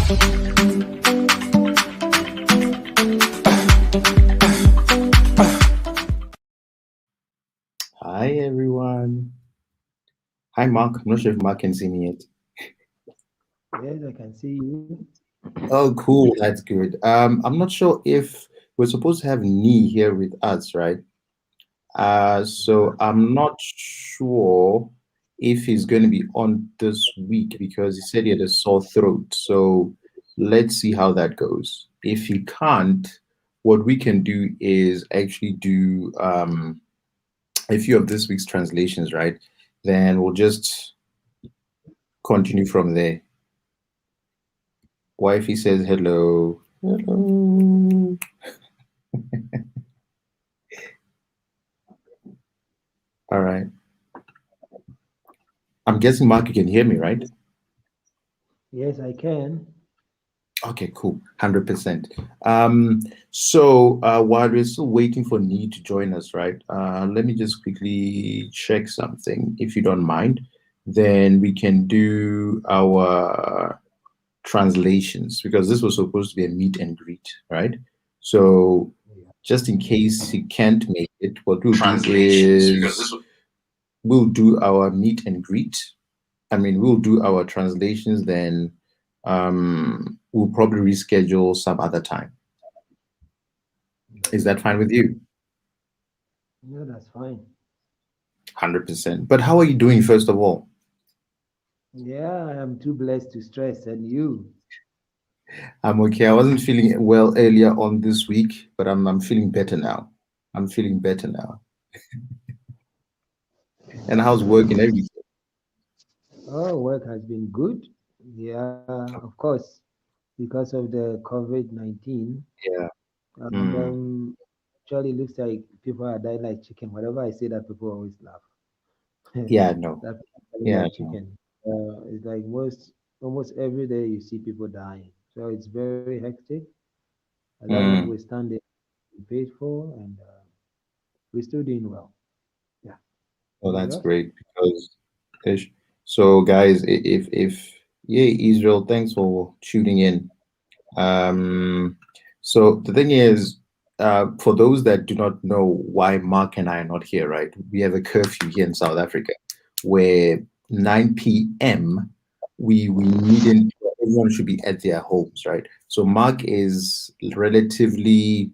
Hi, everyone. Hi, Mark. I'm not sure if Mark can see me yet. Yes, I can see you. Oh, cool. That's good. I'm not sure if we're supposed to have Nii here with us, right? So I'm not sure if he's going to be on this week because he said he had a sore throat. So let's see how that goes. If he can't, what we can do is actually do a few of this week's translations, right? Then we'll just continue from there. Wifey says hello. Hello. All right. I'm guessing, Mark, you can hear me, right? Yes, I can. Okay, cool. 100%. So while we're still waiting for Nii to join us, right? Let me just quickly check something, if you don't mind. Then we can do our translations because this was supposed to be a meet and greet, right? So just in case he can't make it, what we'll do is we'll do our meet and greet. I mean, we'll do our translations, then we'll probably reschedule some other time. Is that fine with you? Yeah, that's fine. 100%. But how are you doing, first of all? Yeah, I'm too blessed to stress. And you? I'm okay. I wasn't feeling well earlier on this week, but I'm feeling better now. I'm feeling better now. And how's work and everything? Oh, work has been good. Yeah, of course, because of the COVID-19. Yeah. And Mm. actually looks like people are dying like chicken. Whatever I say that people always laugh. Yeah, no. That people are dying Yeah, like no. chicken. It's like almost every day you see people dying. So it's very hectic. A lot of people Mm. standing faithful and we're still doing well. Yeah. Oh, And that's yours? great because so guys, if yeah, Israel, thanks for tuning in. So the thing is, for those that do not know why Mark and I are not here, right? We have a curfew here in South Africa where 9 p.m. we needn't everyone should be at their homes, right? So Mark is relatively,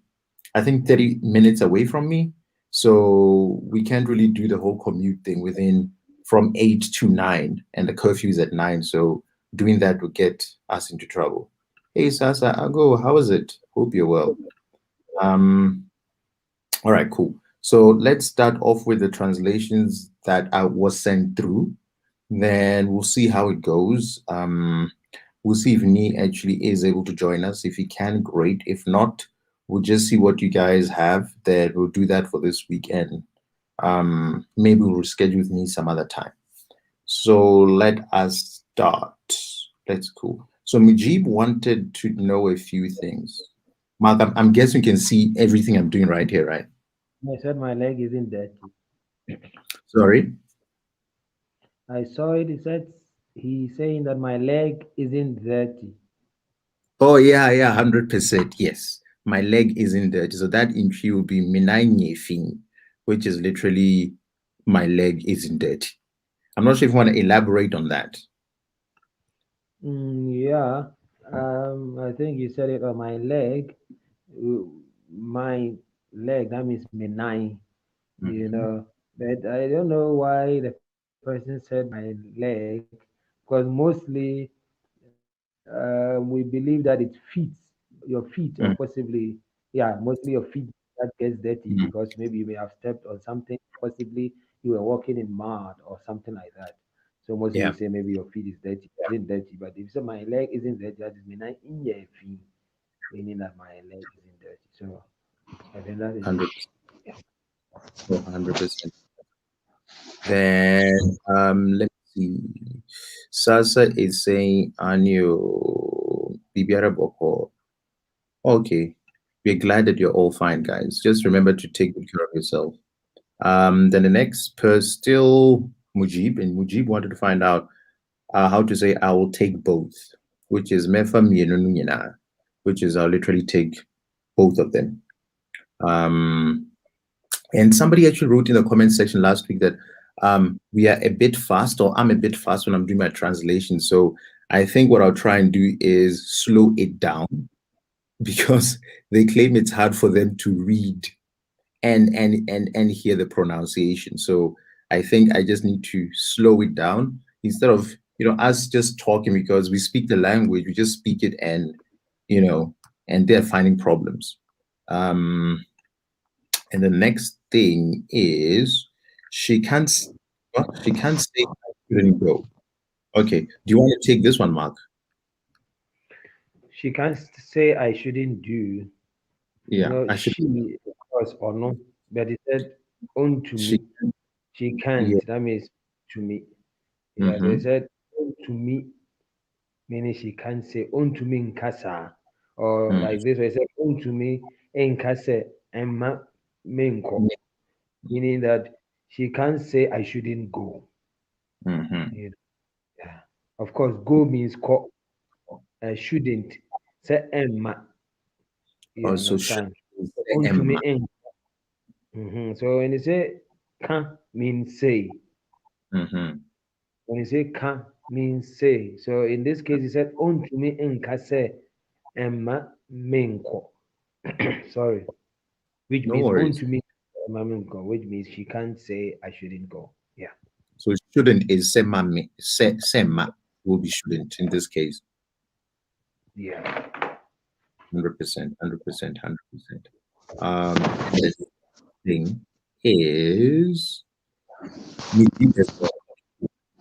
I think, 30 minutes away from me. So we can't really do the whole commute thing within from 8 to 9, and the curfew is at 9. So doing that would get us into trouble. Hey Sasa, I'll go. How is it? Hope you're well. Um, all right, cool. So let's start off with the translations that I was sent through. Then we'll see how it goes. We'll see if Nii actually is able to join us. If he can, great. If not, we'll just see what you guys have. That we'll do that for this weekend. Maybe we'll reschedule with Nii some other time. So let us start. That's cool. So Mujib wanted to know a few things. Mark, I'm guessing you can see everything I'm doing right here, right? I said my leg isn't dirty. Sorry. I saw it. He said he's saying that my leg isn't dirty. Oh yeah, yeah, 100%. Yes, my leg isn't dirty. So that entry will be minanye fin, which is literally my leg isn't dirty. I'm not sure if you want to elaborate on that. Yeah, I think you said it on my leg. Uh, My leg, that means me nine, Mhm. But I don't know why the person said my leg, because mostly we believe that it fits your feet, or possibly, Mm, yeah, mostly your feet that gets dirty because mm. maybe you may have stepped on something, possibly you were walking in mud or something like that. So mostly we Yeah, say maybe your feet is dirty, isn't dirty. But if you say my leg isn't dirty, that is mean in your feet, meaning that my leg isn't dirty. So I think that is it. 100%. 100%. Then let me see. Sasa is saying Anyo Bibiara Boko. Okay. We're glad that you're all fine, guys. Just remember to take good care of yourself. Then the next per still Mujib, and Mujib wanted to find out how to say I will take both. which is mefa mienu nyinaa, which is I'll literally take both of them. And somebody actually wrote in the comment section last week that we are a bit fast, or I'm a bit fast when I'm doing my translation. So I think what I'll try and do is slow it down, because they claim it's hard for them to read and hear the pronunciation. So I think I just need to slow it down instead of us just talking, because we speak the language, we just speak it, and and they're finding problems. And the next thing is she can't say I shouldn't go. Okay, do you want to take this one, Mark? She can't say I shouldn't do. Yeah, No, I should. she was or no, but it said own to She. me. She Yeah. can't. That means to me. Yeah, so it Mm-hmm. said own to me, meaning she can't say own to me in casa. Or Mm-hmm. like this, way, it said own to me in casa emma menko, meaning that she can't say I shouldn't go. Mm-hmm. You know? Yeah. Of course, go means ko, shouldn't. Say emma, you Also, should understand? say Own to me Emma. in. So when you say can means say. Mm-hmm. When you say can means say. So in this case, he said own to me in kase emma menko. Sorry, which No means own worries. to me emma menko, which means she can't say I shouldn't go. Yeah. So shouldn't is sema me. Sema will be shouldn't in this case. Yeah. 100%, 100%, 100%. And the thing is, Mujib as well.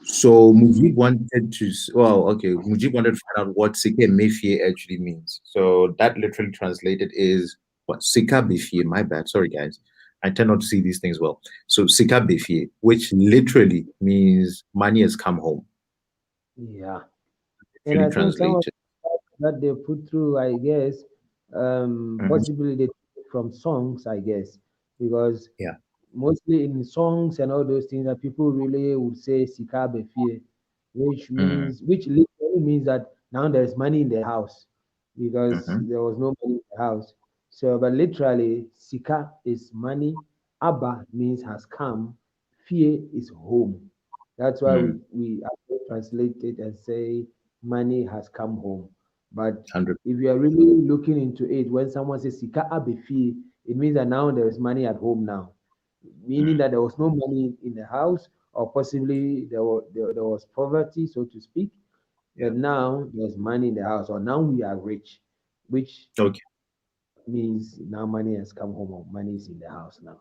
So Mujib wanted to, well, okay, Mujib wanted to find out what Sika Mefie actually means. So that literally translated is what? Sika Befie, my bad, sorry guys. I tend not to see these things well. So Sika Befie, which literally means money has come home. Yeah. And Literally I think some of translated. that they put through, I guess, Mhm. possibly they took it from songs, I guess, because Yeah. mostly in songs and all those things that people really would say sika befie, Mm, which literally means that now there's money in the house because mhm, there was no money in the house. So, but literally, sika is money, abba means has come, fie is home. That's why mm, we actually translate it and say money has come home. But 100. if you are really looking into it, when someone says sika abefi, it means that now there is money at home now, meaning Mm, that there was no money in the house, or possibly there was poverty, so to speak. yeah. But now there's money in the house, or now we are rich, which Okay. means now money has come home, or money is in the house now.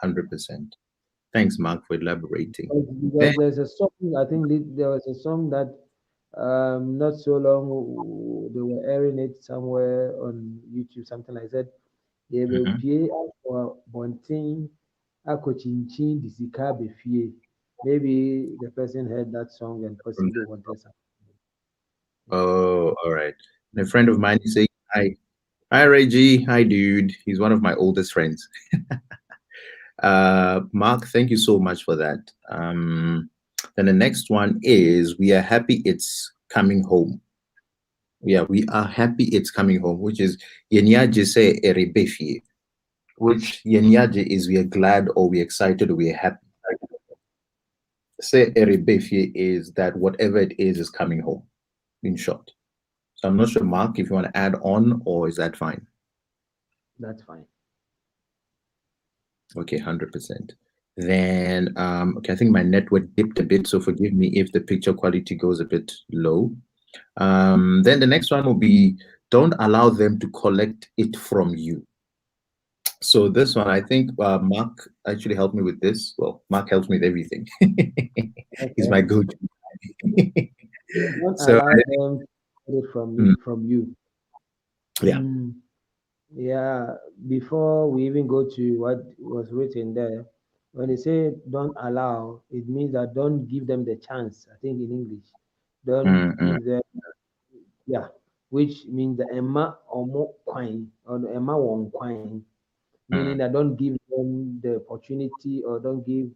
100%. Thanks, Mark, for elaborating. Then, Because there's a song, I think there was a song that not so long they were airing it somewhere on YouTube, something like that. mhm. Yɛbɛpue akɔ abɔnten akɔkyinkyin de sika aba fie. Maybe the person heard that song and From possibly wanted something. Oh, all right. And a friend of mine is saying, hi. Hi, Reggie. Hi, dude. He's one of my oldest friends. Mark, thank you so much for that. Then the next one is, we are happy it's coming home. Yeah, we are happy it's coming home, which is Yenyaje se erebefi, which Yenyaje is we are glad, or we are excited, or we are happy. Se erebefi is that whatever it is coming home, in short. So I'm not sure, Mark, if you want to add on, or is that fine? That's fine. Okay, 100%. Then, okay, I think my network dipped a bit, so forgive me if the picture quality goes a bit low. Then the next one will be, don't allow them to collect it from you. So this one, I think Mark actually helped me with this. Well, Mark helps me with everything. He's Okay. my go-to. Don't So, allow them to get it mm, from you. yeah. Mm, yeah. Before we even go to what was written there, when they say don't allow, it means that don't give them the chance. I think in English, don't Mm, mm, give them, yeah, which means the Emma or more quine, or the Emma one quine, meaning mm, that don't give them the opportunity, or don't give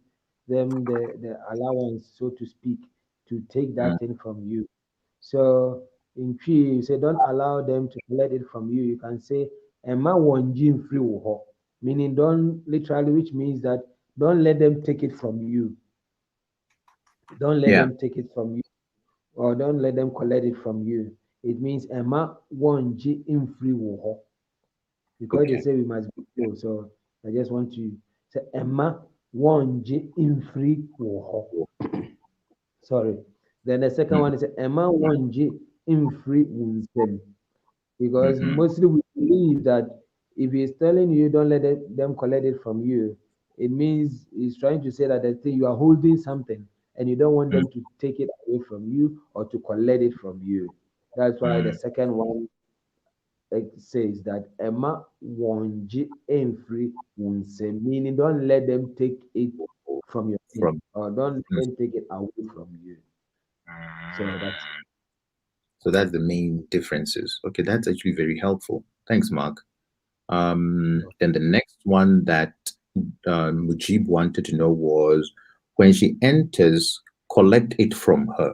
them the allowance, so to speak, to take mm, that thing from you. So in tree, you say don't allow them to collect it from you. You can say Emma wonjin free woho, meaning don't literally, which means that don't let them take it from you. Don't let Yeah. them take it from you, or don't let them collect it from you. It means Emma wonji in free woho, because they Okay. say we must be full. So I just want to say Emma wonji in free woho. Sorry. Then the second one is Emma wonji in free wunsem. Because Mm-hmm. mostly we believe that if he's telling you don't let them collect it from you, it means he's trying to say that the thing you are holding something and you don't want them to take it away from you or to collect it from you. That's why the second one says that Emma wonji free wunse, meaning don't let them take it from your hand From or don't let them take it away from you. So that's so that's the main differences. Okay, that's actually very helpful. Thanks, Mark. Then the next one that Mujib wanted to know was when she enters, collect it from her.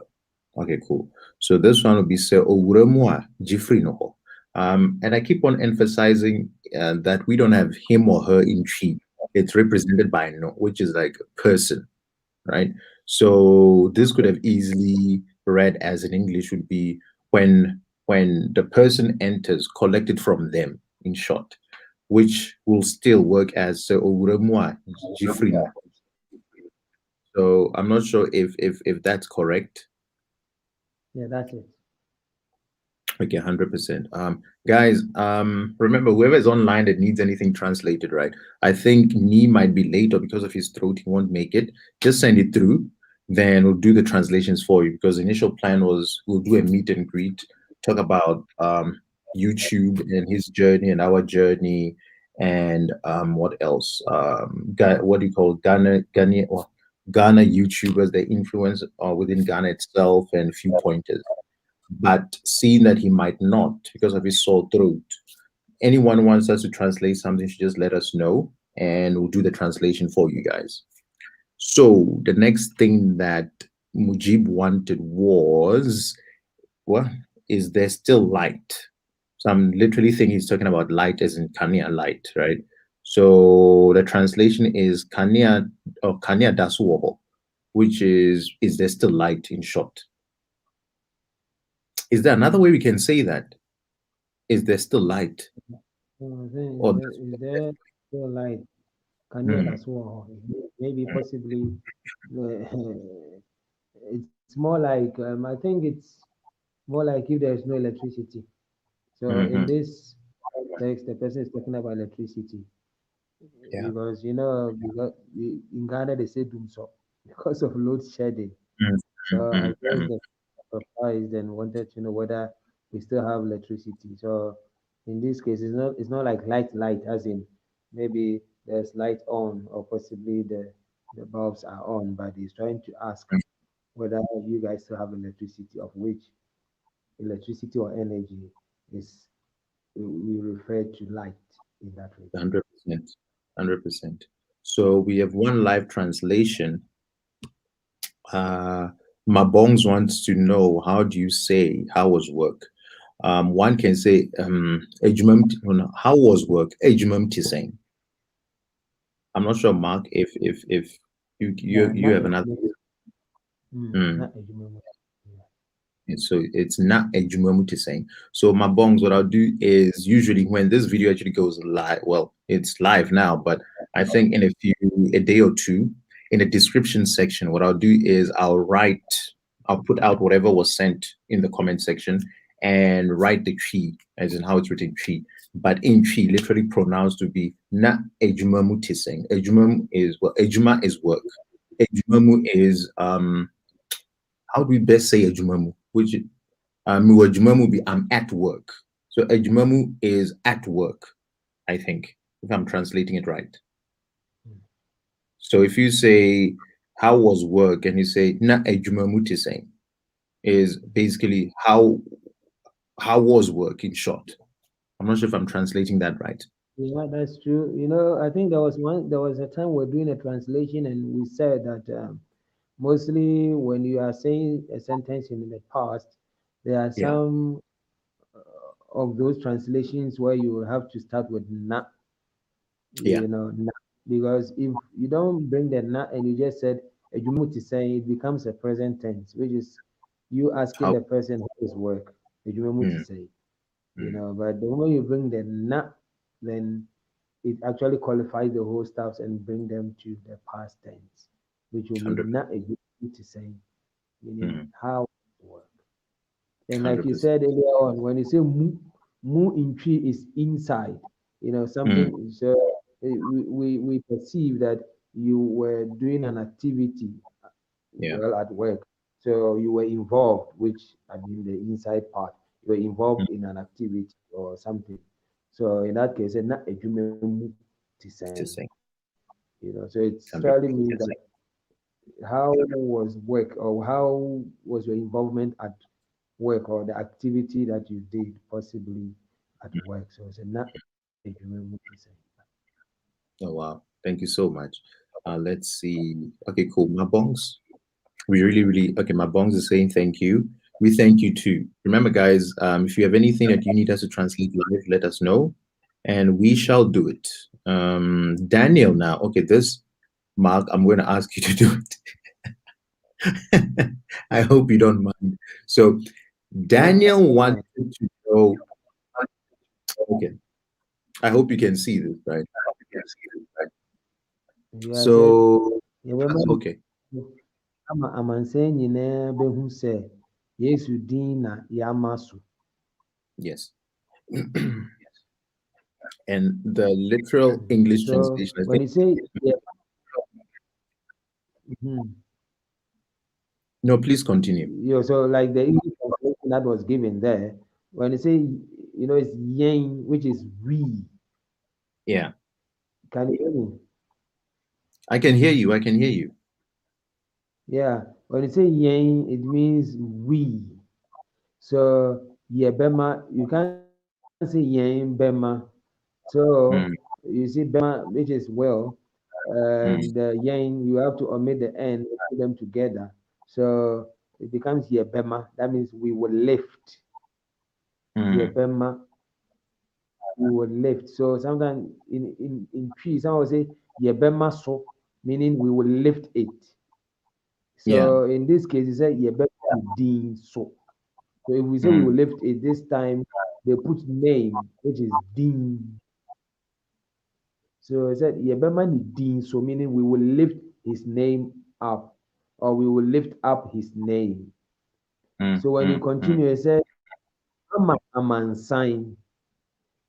Okay, cool. So this one will be se owuremua jifri noho. And I keep on emphasizing that we don't have him or her in chi. It's represented by no, which is like a person, right? So this could have easily read as in English would be when the person enters, collect it from them, in short, which will still work as se owuremua jifri noho. So I'm not sure if that's correct. yeah, that's it. Okay, 100%. Guys, remember, whoever is online that needs anything translated, right? I think Nii might be late or because of his throat, he won't make it. Just send it through. Then we'll do the translations for you because the initial plan was we'll do a meet and greet, talk about YouTube and his journey and our journey, and what else? What do you call Ghana YouTubers, their influence within Ghana itself, and a few pointers. But seeing that he might not because of his sore throat, anyone wants us to translate something, should just let us know and we'll do the translation for you guys. So the next thing that Mujib wanted was, what is there still light? So I'm literally thinking he's talking about light as in Kania light, right? So the translation is Kania or Kania Dasuoho, which is there still light in short? Is there another way we can say that? Is there still light? Then Or is there still light? Can you mm, as well? Maybe possibly it's more like I think it's more like if there is no electricity. So in mhm, this text, the person is talking about electricity yeah. because in Ghana they say doom so because of load shedding. Mm, So I mm, guess mm, the surprised and wanted to know whether we still have electricity. So in this case, it's not like light as in maybe there's light on or possibly the bulbs are on, but he's trying to ask mm, whether you guys still have electricity, of which electricity or energy is we refer to light in that way. 100%. 100%. So we have one live translation. Uh, Mabongs wants to know how do you say how was work? One can say how was work? Ejumum tisane. I'm not sure, Mark, if you Not have another. Mm. not a human. Yeah. So it's not a Jumamuti saying. So my bongs, what I'll do is usually when this video actually goes live, well, it's live now, but I think in a day or two, in the description section, what I'll do is I'll put out whatever was sent in the comment section and write the chi, as in how it's written chi. But in chi, literally pronounced to be na ejumamuti saying. Ejumam is well, ejuma is work. Ejumamu is how do we best say ejumamu? Which Ejumamu will be I'm at work. So Ejumamu is at work, I think, if I'm translating it right. So if you say how was work and you say na Ejumamu tisane is basically how was work in short. I'm not sure if I'm translating that right. Yeah, that's true. I think there was a time we're doing a translation and we said that mostly when you are saying a sentence in the past, There are some of those translations where you will have to start with na, na, because if you don't bring the na and you just said adwuma to say, it becomes a present tense, which is you asking the person how his work. Adwuma to say, but the moment you bring the na, then it actually qualifies the whole stuffs and bring them to the past tense, which will be na adwuma to say, meaning how it work. And like you said earlier on, when you say mu in tree is inside, something. So we perceive that you were doing an activity, well, at work. So you were involved, which I mean the inside part. You were involved in an activity or something. So in that case, not a mu to say. So it certainly means that how was work or how was your involvement at work or the activity that you did possibly at work. So it's not a human say. Oh wow, thank you so much. Let's see. Okay, cool. Mabongs, we really okay. Mabongs is saying thank you. We thank you too. Remember, guys, if you have anything that you need us to translate live, let us know, and we shall do it. Daniel, now, okay, this Mark, I'm going to ask you to do it. I hope you don't mind. So, Daniel wanted to know. Okay, I hope you can see this, right? So, okay. Ama amansan nyinaa behu sɛ Yesu din na yɛama so. Yes. And the literal English translation is when you say no, please continue. So like the English translation that was given there, when you say it's yen, which is we. Yeah. Can you hear me? I can hear you. I can hear you. Yeah. When you say yen, it means we. So Yɛbɛma, you can't say yen bema. So you see bema, which is well, and yen, you have to omit the n and put them together. So it becomes Yɛbɛma. That means we will lift. Yɛbɛma, we will lift. So sometimes in tree, someone will say Yɛbɛma so, meaning we will lift it. So in this case, you say Yɛbɛma din so. So if we say we will lift it this time, they put name, which is din. So it said Yɛbɛma ni din so, meaning we will lift his name up, or we will lift up his name. So when you continue, it said ama amansan.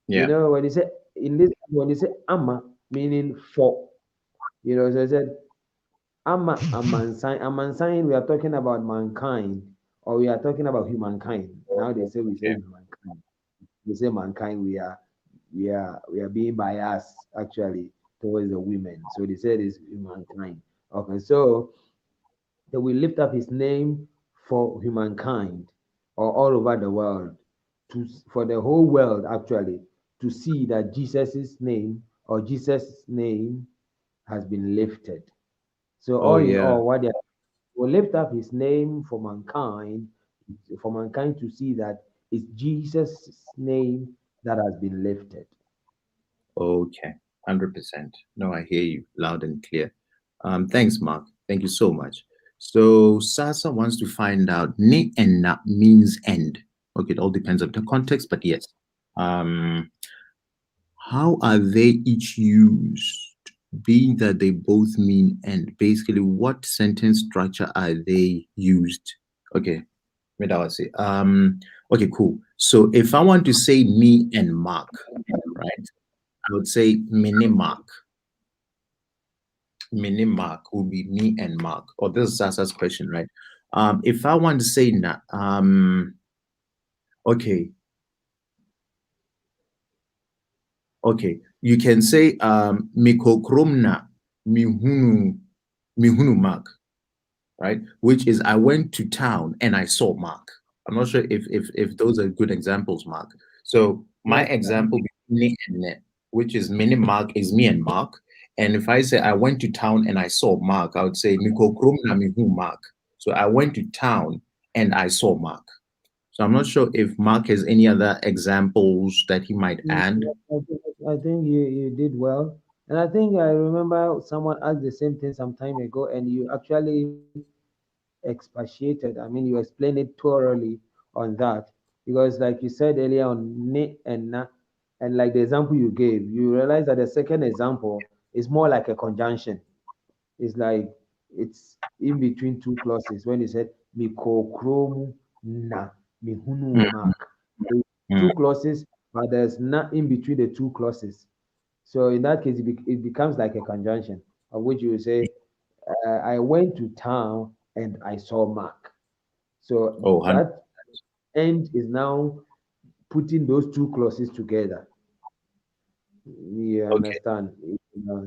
When you say in this, when you say ama, meaning for, so it said ama amansan. Amansan, we are talking about mankind, or we are talking about humankind. Now they say we say humankind. We say mankind. We are being biased actually towards the women. So they said it's humankind. Okay, so that we lift up his name for humankind or all over the world, for the whole world actually to see that Jesus' name or Jesus' name has been lifted. So all in all, what they will lift up his name for mankind to see that it's Jesus' name that has been lifted. Okay, 100%. No, I hear you loud and clear. Thanks, Mark. Thank you so much. So Sasa wants to find out Nii and I means end. Okay, it all depends on the context, but yes. How are they each used? Being that they both mean end. Basically, what sentence structure are they used? Okay, what I would say. Okay, cool. So if I want to say me and Mark, right? I would say mini Mark. Mini Mark would be me and Mark. Or this is Sasa's question, right? If I want to say that, okay. Okay, you can say mikokromna mihunu Mark, right? Which is I went to town and I saw Mark. I'm not sure if those are good examples, Mark. So my example me and ne, which is mini Mark is me and Mark. And if I say I went to town and I saw Mark, I would say mikokromna mihu Mark. So I went to town and I saw Mark. So I'm not sure if Mark has any other examples that he might add. I think you did well. And I think I remember someone asked the same thing some time ago, and you actually expatiated. I mean, you explained it thoroughly on that. Because, like you said earlier on Ni and Na, and like the example you gave, you realize that the second example is more like a conjunction. It's like it's in between two clauses. When you said Miko Chrome Na Mihunu Mm, Mark. mm, Two clauses, but there's not in between the two clauses. So in that case, it becomes like a conjunction, of which you will say, I went to town and I saw Mark. So Oh, that end is now putting those two clauses together. You okay. understand?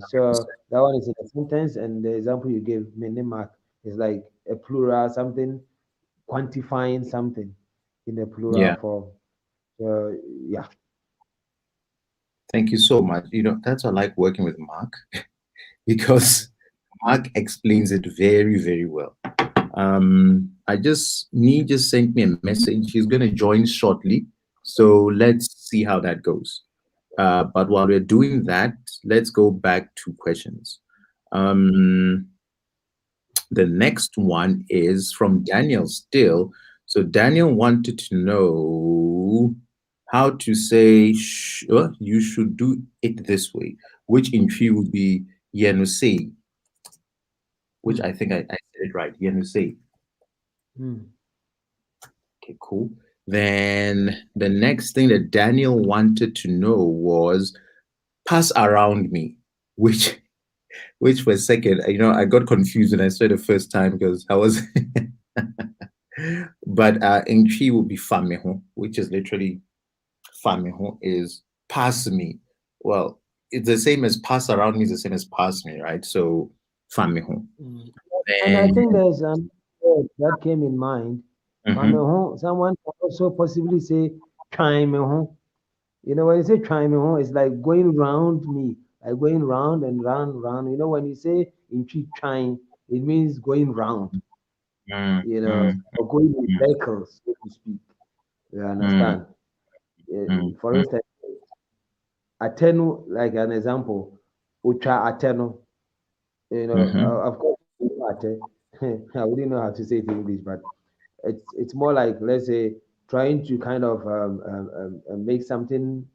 So that one is in a sentence, and the example you gave, mini Mark, is like a plural, something quantifying something in a plural Yeah. form. So yeah. Thank you so much. That's why I like working with Mark because Mark explains it very, very well. Nii just sent me a message. He's going to join shortly. So let's see how that goes. But while we're doing that, let's go back to questions. Um, the next one is from Daniel still. So Daniel wanted to know how to say, you should do it this way, which in Tree would be Yenusei, which Hmm. I think I said it right, Yenusei. Hmm. Okay, cool. Then the next thing that Daniel wanted to know was pass around me, which for a second, I got confused when I saw it the first time because I was but in Chi would be fameho, which is literally fameho is pass me. Well, it's the same as pass around me is the same as pass me, right? So fameho. Mm. And I Then think there's an word that came in mind. mhm, Fameho, someone can also possibly say chaimeho. When you say chaimeho, it's like going round me, like going round and round, round. When you say in chime, it means going round, mm, mm, or going in mm, circles, so to speak. You mm, understand? mm, For mm, instance, atenu, like an example, ucha atenu. mhm, Of course, I wouldn't know how to say it in English, but it's more like, let's say, trying to kind of make something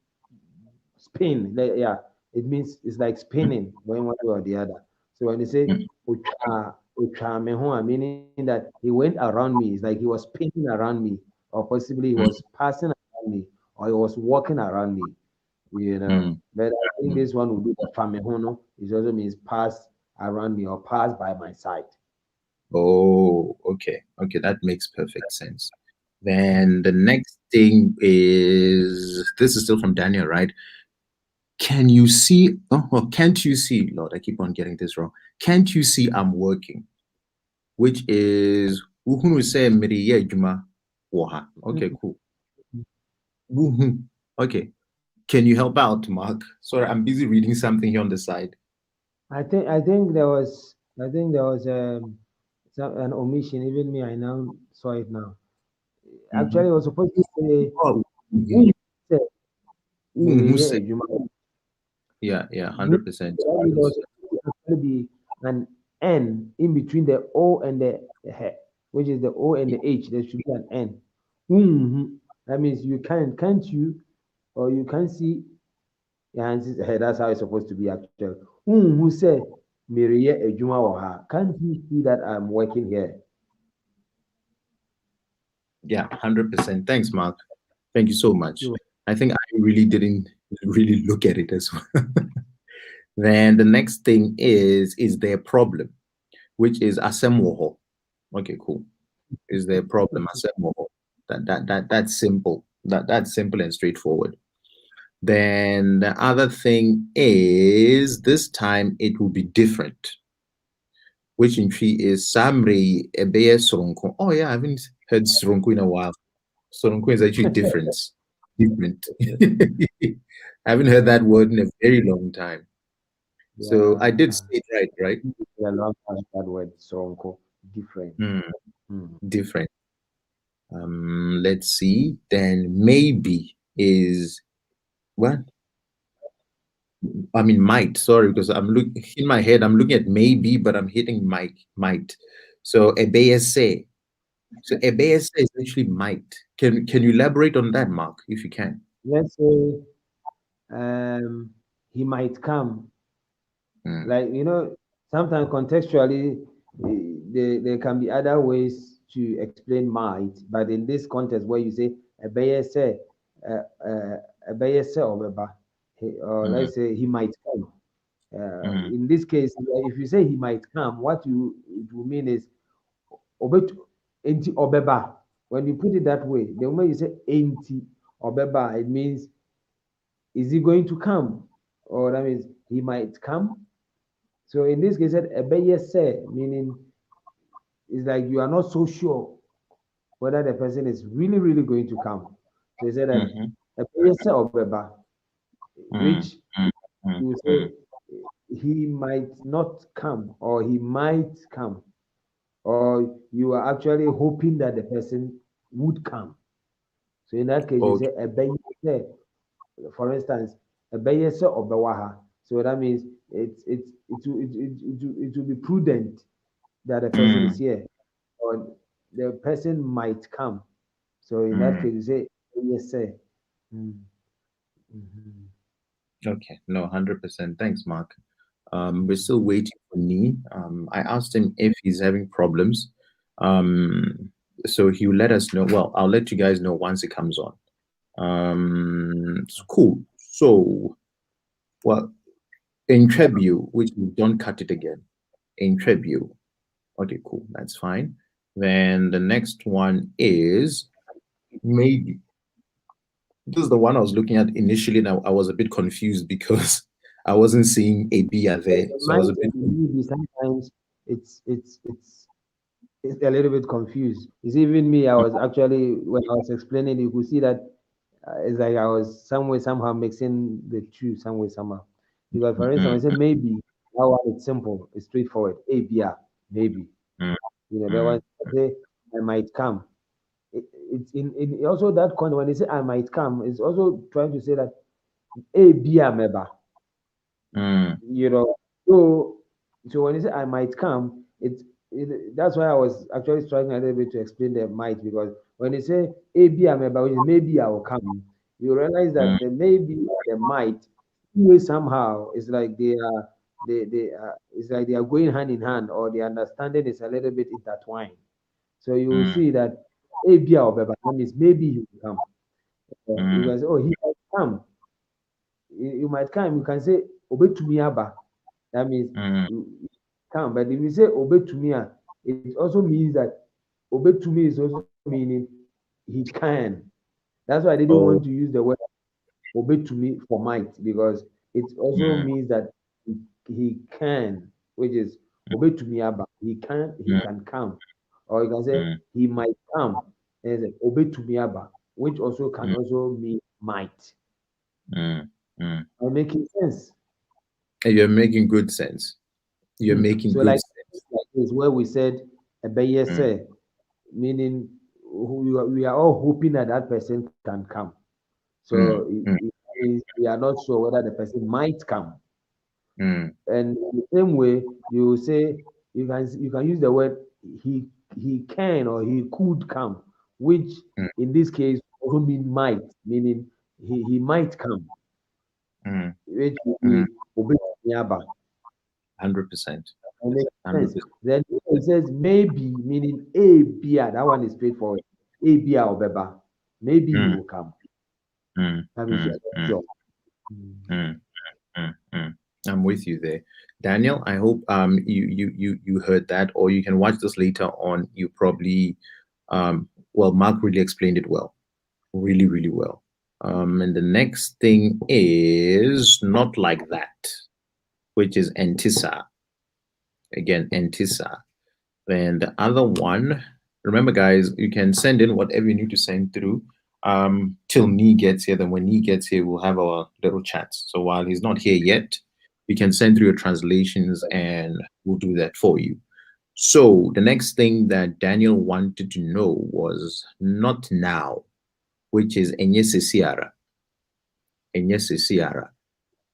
spin. Yeah, it means it's like spinning going one way or the other. So when they say mm, ucha mehu, meaning that he went around me, it's like he was spinning around me, or possibly he mm, was passing around me, or he was walking around me. mm. But I think Mm. this one would be the famehono. It also means pass around me or pass by my side. Oh, okay. Okay, that makes perfect sense. Then the next thing is this is still from Daniel, right? Can you see? Oh, can't you see? Lord, I keep on getting this wrong. Can't you see I'm working? Which is Wonhu say mereyɛ adwuma wɔ ha. Okay, Mm. cool. Wonhu. Okay. Can you help out, Mark? Sorry, I'm busy reading something here on the side. I think there was an omission. Even me, I now saw it now. Actually, Mhm. I was supposed to say Oh, who mhm. said Wonhu mereyɛ say, adwuma. yeah, Who 100%. there was supposed to actually be an N in between the O and the he, which is the O and the H. There should be an N. That means can't you, or you can't see. Yeah, that's how it's supposed to be actually. Who said mereyɛ adwuma wɔ ha? Can't you see that I'm working here? Yeah, 100%. Thanks, Mark. Thank you so much. You I think I really didn't really look at it as well. Then the next thing is there a problem, which is Asɛm. Okay, cool. Is there a problem? Asɛm. That's simple. That's simple and straightforward. Then the other thing is this time it will be different, which in tree is Samri ɛbɛyɛ soronko. Oh yeah, I haven't heard soronko in a while. Soronko is actually different. Different. I haven't heard that word in a very long time. So I did say yeah. it right, right? I love that word soronko. Different. Hmm, Mm. different. Let's see. Then maybe is what? I mean might. Sorry, because I'm looking in my head. I'm looking at maybe, but I'm hitting might. So ɛbɛyɛ sɛ. So ɛbɛyɛ sɛ is actually might. Can you elaborate on that, Mark, if you can? Let's say he might come. Like, sometimes contextually, there can be other ways to explain might, but in this context where you say ɛbɛyɛ sɛ ɔbɛba, or let's say he might come. In this case, if you say he might come, what it will mean is enti ɔbɛba. When you put it that way, the moment you say enti ɔbɛba, it means is he going to come, or that means he might come. So in this case, ɛbɛyɛ sɛ, meaning it's like you are not so sure whether the person is really going to come. So he said that ɛbɛyɛ sɛ ɔbɛba, which you will say he might not come, or he might come, or you are actually hoping that the person would come. So in that case, you say ɛbɛyɛ sɛ, for instance, ɛbɛyɛ sɛ ɔbɛwa ha. So that means it will be prudent that the person is here, or the person might come. So in that case, you say yes, sir. Okay, no, 100%. Thanks, Mark. We're still waiting for Nii. I asked him if he's having problems. So he will let us know. Well, I'll let you guys know once it comes on. It's cool. So, well, in tribute, which we don't cut it again. In tribute. Okay, cool. That's fine. Then the next one is maybe. This is the one I was looking at initially. Now I was a bit confused because I wasn't seeing a B there. So I was a bit. Sometimes it's a little bit confused. It's even me. I was actually, when I was explaining, you could see that it's like I was somehow mixing the two somehow. Because for instance, I said maybe that one it's simple, it's straightforward. A B R maybe. That one say I might come. It's in also that context when they say I might come, it's also trying to say that A B R meba. So when you say I might come, that's why I was actually struggling a little bit to explain the might, because when they say A B R meba, which is maybe I will come, you realize that the maybe the might somehow is like they are it's like they are going hand in hand, or the understanding is a little bit intertwined. So you will see that maybe maybe he will come. You can say, oh, he might come. You might come. You can say obetumiaba. That means you come. But if you say obetumia, it also means that obetumi is also meaning he can. That's why I didn't want to use the word obetumi for might, because it also means that he can, which is obetumiaba. He can come. Or you can say he might come, and obetumiaba, which also can also mean might. Am I making sense? You're making good sense. You're making so good like, sense. Like this, where we said ɛbɛyɛ sɛ, meaning we are all hoping that person can come. So we are not sure whether the person might come. And in the same way, you say you can use the word he can or he could come, which in this case also mean might, meaning he might come. Which will be 100%. Then it says maybe, meaning a beer. That one is straightforward. A beer or beba. Maybe he will come. That means you are sure. I'm with you there, Daniel. I hope you heard that, or you can watch this later on. You probably well, Mark really explained it well, really well. And the next thing is not like that, which is antissa. Again, antissa. Then the other one, remember guys, you can send in whatever you need to send through till Nii gets here. Then when Nii gets here, we'll have our little chats. So while he's not here yet, you can send through your translations and we'll do that for you. So the next thing that Daniel wanted to know was not now, which is enye sesiara. Enye sesiara.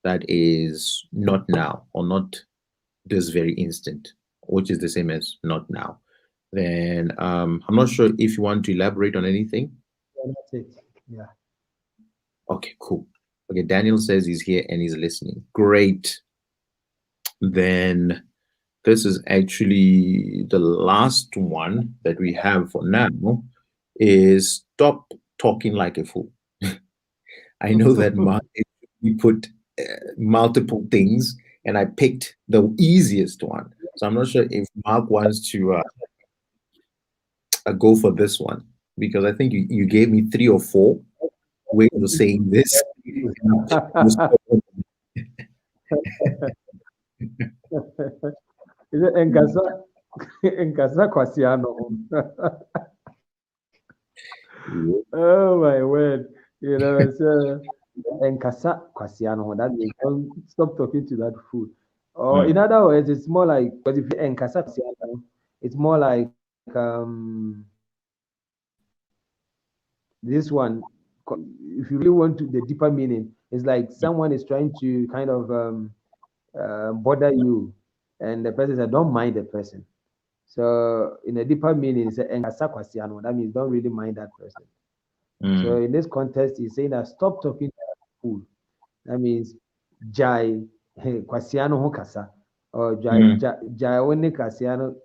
That is not now or not this very instant, which is the same as not now. Then I'm not sure if you want to elaborate on anything. Yeah, that's it. Yeah. Okay, cool. Okay, Daniel says he's here and he's listening. Great. Then this is actually the last one that we have for now is stop talking like a fool. I know that Mark, we put multiple things and I picked the easiest one. So I'm not sure if Mark wants to go for this one because I think you gave me 3 or 4 ways of saying this. Is it Enkasa? Enkasa Kwasiano. Oh my word. You know, so Enkasa Kwasiano. That means don't stop talking to that fool. Or in other words, it's more like, but if you Enkasa Kwasiano, it's more like this one. If you really want to the deeper meaning, it's like someone is trying to kind of bother you, and the person said, "Don't mind the person." So in a deeper meaning, it's enkasa kwasiano. That means don't really mind that person. So in this context, he's saying that stop talking to that fool. That means jai kwasiano ho kasa, or jai only kwasiano,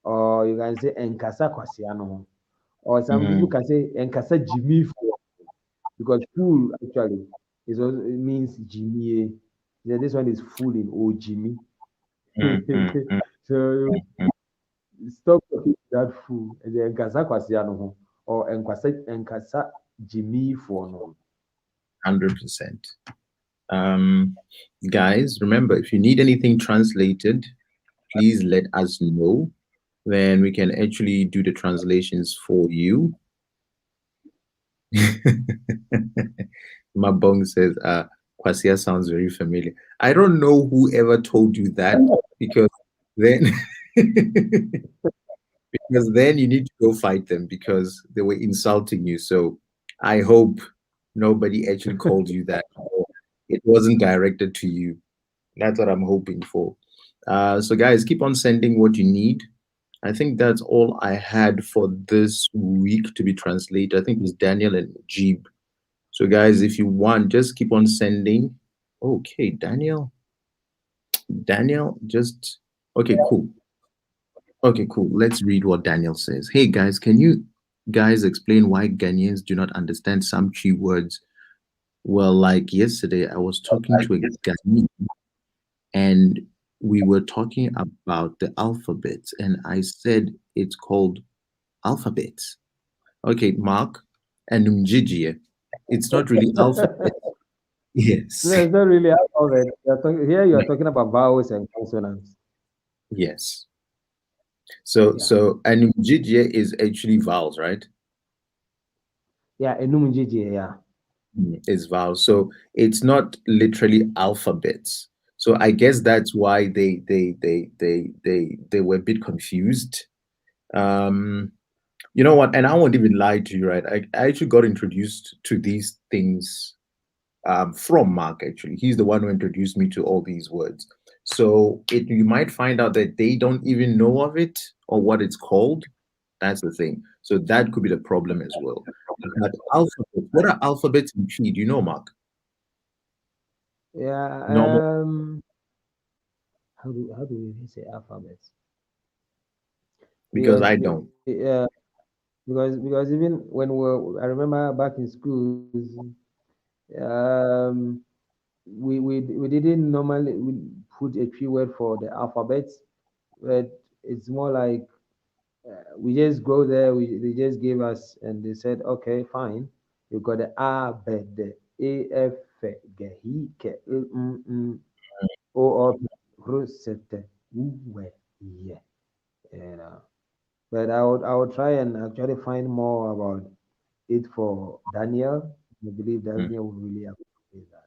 or you can say enkasa kwasiano ho. Or some people can say enkasa jimmy fool, because fool actually is also, it means jimmy. Yeah, this one is fooling or Jimmy. So stop talking to that fool. Ɛde nkasa kwasia no ho, or nkasa Jimmy for no. 100%. Guys, remember, if you need anything translated, please let us know. Then we can actually do the translations for you. Mabong says, Kwasia sounds very familiar. I don't know who ever told you that because then because then you need to go fight them because they were insulting you. So I hope nobody actually called you that. It wasn't directed to you. That's what I'm hoping for. So guys, keep on sending what you need. I think that's all I had for this week to be translated. I think it's Daniel and Jeeb. So guys, if you want, just keep on sending. Okay, Daniel. Daniel, just okay, cool. Okay, cool. Let's read what Daniel says. Hey guys, can you guys explain why Ghanaians do not understand some key words? Well, like yesterday, I was talking to a Ghanaian and we were talking about the alphabet, and I said it's called alphabets. Okay, Mark and Mjijie. It's not really alphabet. Yes. No, it's not really alphabet. Here you are talking about vowels and consonants. Yes. So Yeah. and Mjijie is actually vowels, right? Yeah, enum yeah. Is vowels. So it's not literally alphabets. So I guess that's why they were a bit confused. You know what? And I won't even lie to you, right? I actually got introduced to these things from Mark. Actually, he's the one who introduced me to all these words. So you might find out that they don't even know of it or what it's called. That's the thing. So that could be the problem as well. But alphabets, what are alphabets in Chi? Do you know, Mark? Yeah. Normal, How do we say alphabets? because Because I don't. because even when I remember back in schools, um, we didn't normally put a keyword for the alphabets, but it's more like we just go there. They just gave us, and they said, okay, fine. You got the A, B, D, E, F, G, H, K, L, O, O, R, S, T, U, W, Y. You know. But I would try and actually find more about it for Daniel. I believe Mm. Daniel will really appreciate that.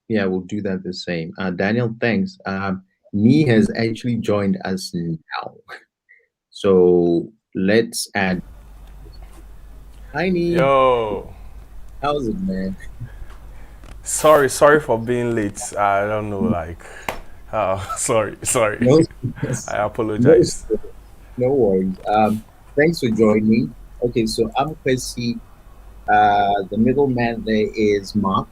Yeah, we'll do that the same. Daniel, thanks. Nii has actually joined us now. So let's add. Hi, Nii. Yo, How's it, man? sorry for being late. I don't know, like, sorry. No, I no, apologize. no worries. Thanks for joining. Okay, so I'm Kwesi. The middleman there is Mark.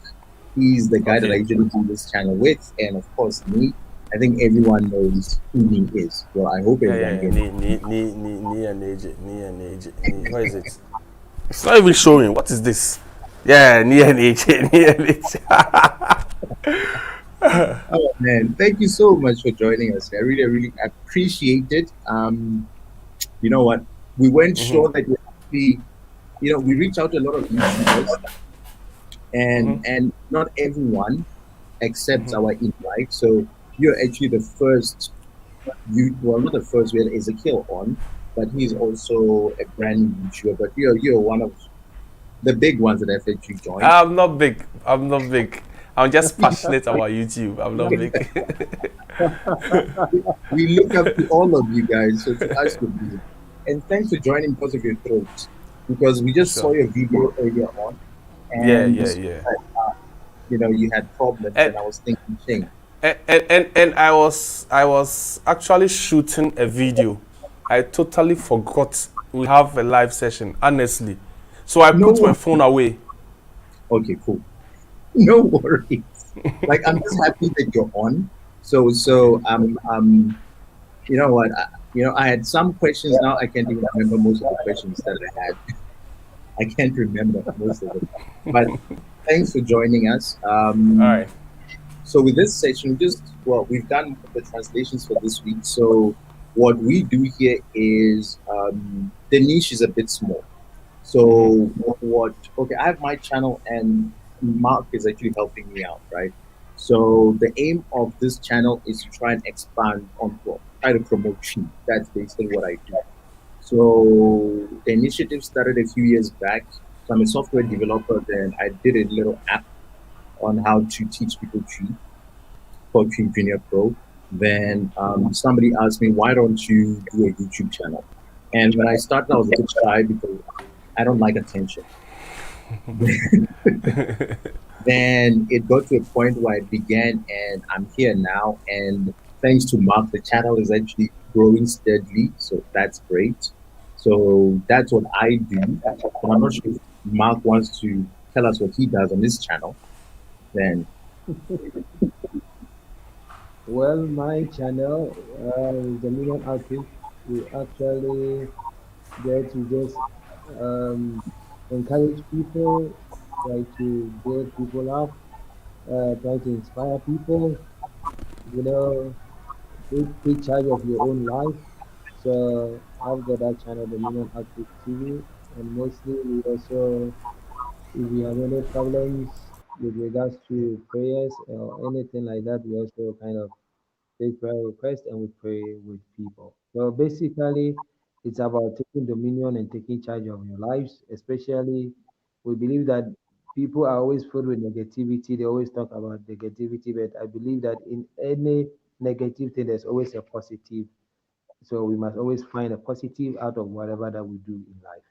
He's the guy that I Okay. usually do this channel with, and of course, Nii. I think everyone knows who Nii is. Well, I hope everyone Yeah. here. Nii and AJ, Nii and AJ. What is it? It's not even showing. What is this? Yeah, Nii and AJ, Nii and AJ. Oh man, thank you so much for joining us. I really appreciate it. You know what? We weren't sure that we actually, we reached out to a lot of YouTubers, and not everyone accepts our invite. So you're actually the first. Well, not the first. We had Ezekiel on, but he's also a brand new YouTuber. But you're one of the big ones that have actually joined. I'm not big. I'm just passionate about YouTube. I'm not big. We look up to all of you guys. So to us, you're big. And thanks for joining because of your throat. Because we just saw Sure. your video earlier on, Yeah. and you had problems, And, and I was thinking, shame. and I was actually shooting a video. I totally forgot we have a live session, honestly. So I put my No, phone away. okay, cool. No worries. Like I'm just happy that you're on. So you know what? I had some questions. Now I can't even remember most of the questions that I had. I can't remember most of them. But thanks for joining us. All right. So with this session, we've done the translations for this week. So what we do here is the niche is a bit small. So okay, I have my channel and Mark is actually helping me out, right? So the aim of this channel is to try and expand on, well, try to promote cheap. That's basically what I do. So the initiative started a few years back. So I'm a software developer, then I did a little app on how to teach people Tree called Tree Junior Pro. Then somebody asked me, why don't you do a YouTube channel? And when I started, I was a bit shy because I don't like attention. Then it got to a point where I began, and I'm here now. And thanks to Mark, the channel is actually growing steadily. So that's great. So that's what I do. But I'm not sure if Mark wants to tell us what he does on this channel. Then Well, my channel is the Million Outreach. We actually there to just um, encourage people, try to build people up, try to inspire people, you know, take charge of your own life. So I've got that channel, the Million Outreach TV, and mostly we also, if we have any problems with regards to prayers or anything like that, we also kind of take prayer requests and we pray with people. So basically, it's about taking dominion and taking charge of your lives. Especially, we believe that people are always filled with negativity. They always talk about negativity, but I believe that in any negative thing, there's always a positive. So we must always find a positive out of whatever that we do in life.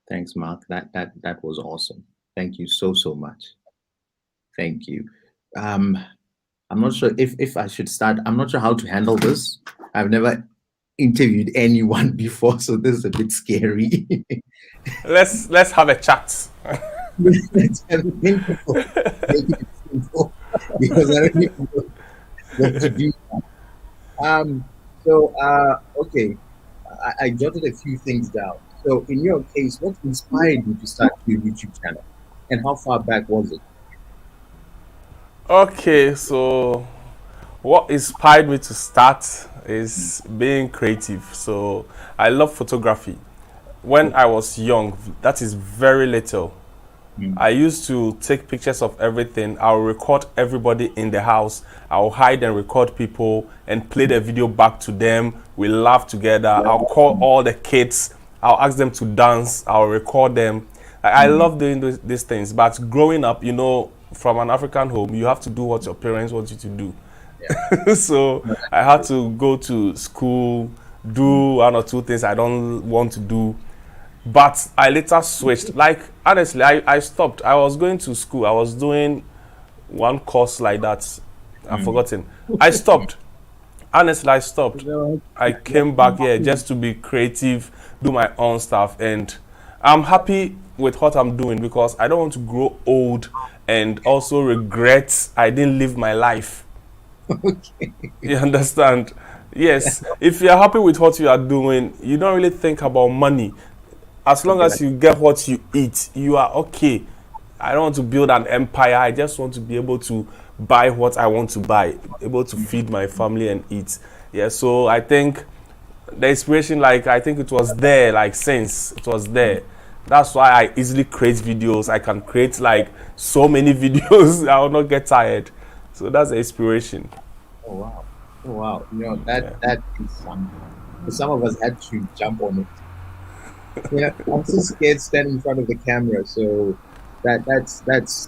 thanks, Mark. That was awesome. Thank you so much. Thank you. Um, I'm not sure if I should start. I'm not sure how to handle this. I've never interviewed anyone before, so this is a bit scary. Let's have a chat. Let's have thank you for making it simple because I don't even know what to do. Okay, I jotted a few things down. So in your case, what inspired you to start your YouTube channel, and how far back was it? Okay, so what inspired me to start is being creative. So I love photography. When I was young, that is very little. I used to take pictures of everything. I'll record everybody in the house. I'll hide and record people and play the video back to them. We laugh together. I'll call all the kids. I'll ask them to dance. I'll record them. I love doing these things. But growing up, from an African home, you have to do what your parents want you to do. So I had to go to school, do one or two things I don't want to do. But I later switched. Like, honestly, I stopped. I was going to school. I was doing one course like that. I've forgotten. I stopped. Honestly, I stopped. I came back here just to be creative, do my own stuff. And I'm happy with what I'm doing because I don't want to grow old and also regret I didn't live my life. Okay. You understand? Yes. If you're happy with what you are doing, you don't really think about money. As long as you get what you eat, you are okay. I don't want to build an empire. I just want to be able to buy what I want to buy, able to feed my family and eat. Yeah, so I think the inspiration, like, I think it was there, like, since it was there. That's why I easily create videos. I can create, like, so many videos. I will not get tired. So that's the inspiration. Oh, wow. Oh, wow. You know, that is something. Some of us had to jump on it. Yeah, I'm so scared standing in front of the camera. So that's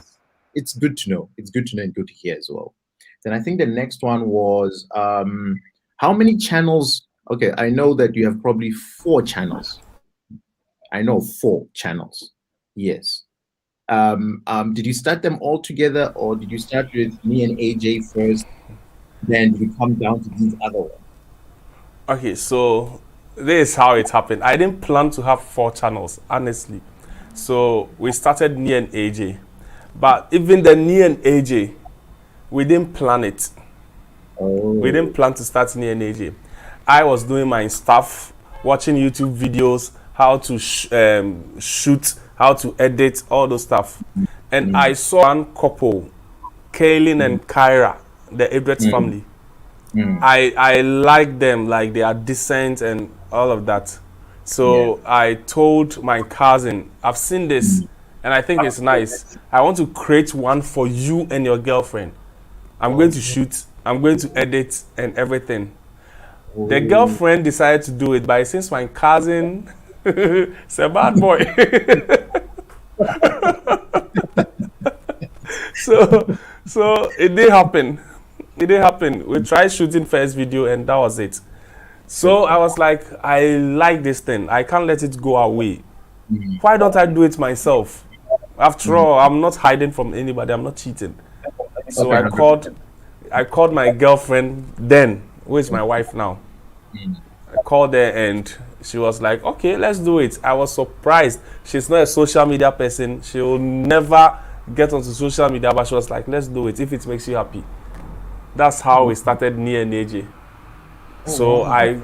it's good to know. It's good to know and good to hear as well. Then I think the next one was how many channels? Okay, I know that you have probably 4 channels. I know 4 channels. Yes. Did you start them all together, or did you start with Nii and AJ first, then you come down to these other ones? Okay, so this is how it happened. I didn't plan to have 4 channels, honestly. So we started Nii and AJ. But even the Nii and AJ, we didn't plan it. Oh. We didn't plan to start Nii and AJ. I was doing my stuff, watching YouTube videos, how to shoot, how to edit, all those stuff. And I saw one couple, Kaylin and Kyra, the Ibret family. I like them, like they are decent and all of that. So I told my cousin, I've seen this and I think it's nice. I want to create one for you and your girlfriend. I'm going to shoot, I'm going to edit and everything. The girlfriend decided to do it, but since my cousin is a bad boy. so it did happen. It did happen. We tried shooting first video and that was it. So I was like, I like this thing. I can't let it go away. Why don't I do it myself? After all, I'm not hiding from anybody. I'm not cheating. So I called my girlfriend then, who is my wife now. I called her and she was like, okay, let's do it. I was surprised. She's not a social media person. She will never get onto social media, but she was like, let's do it if it makes you happy. That's how we started Nii and AJ. So I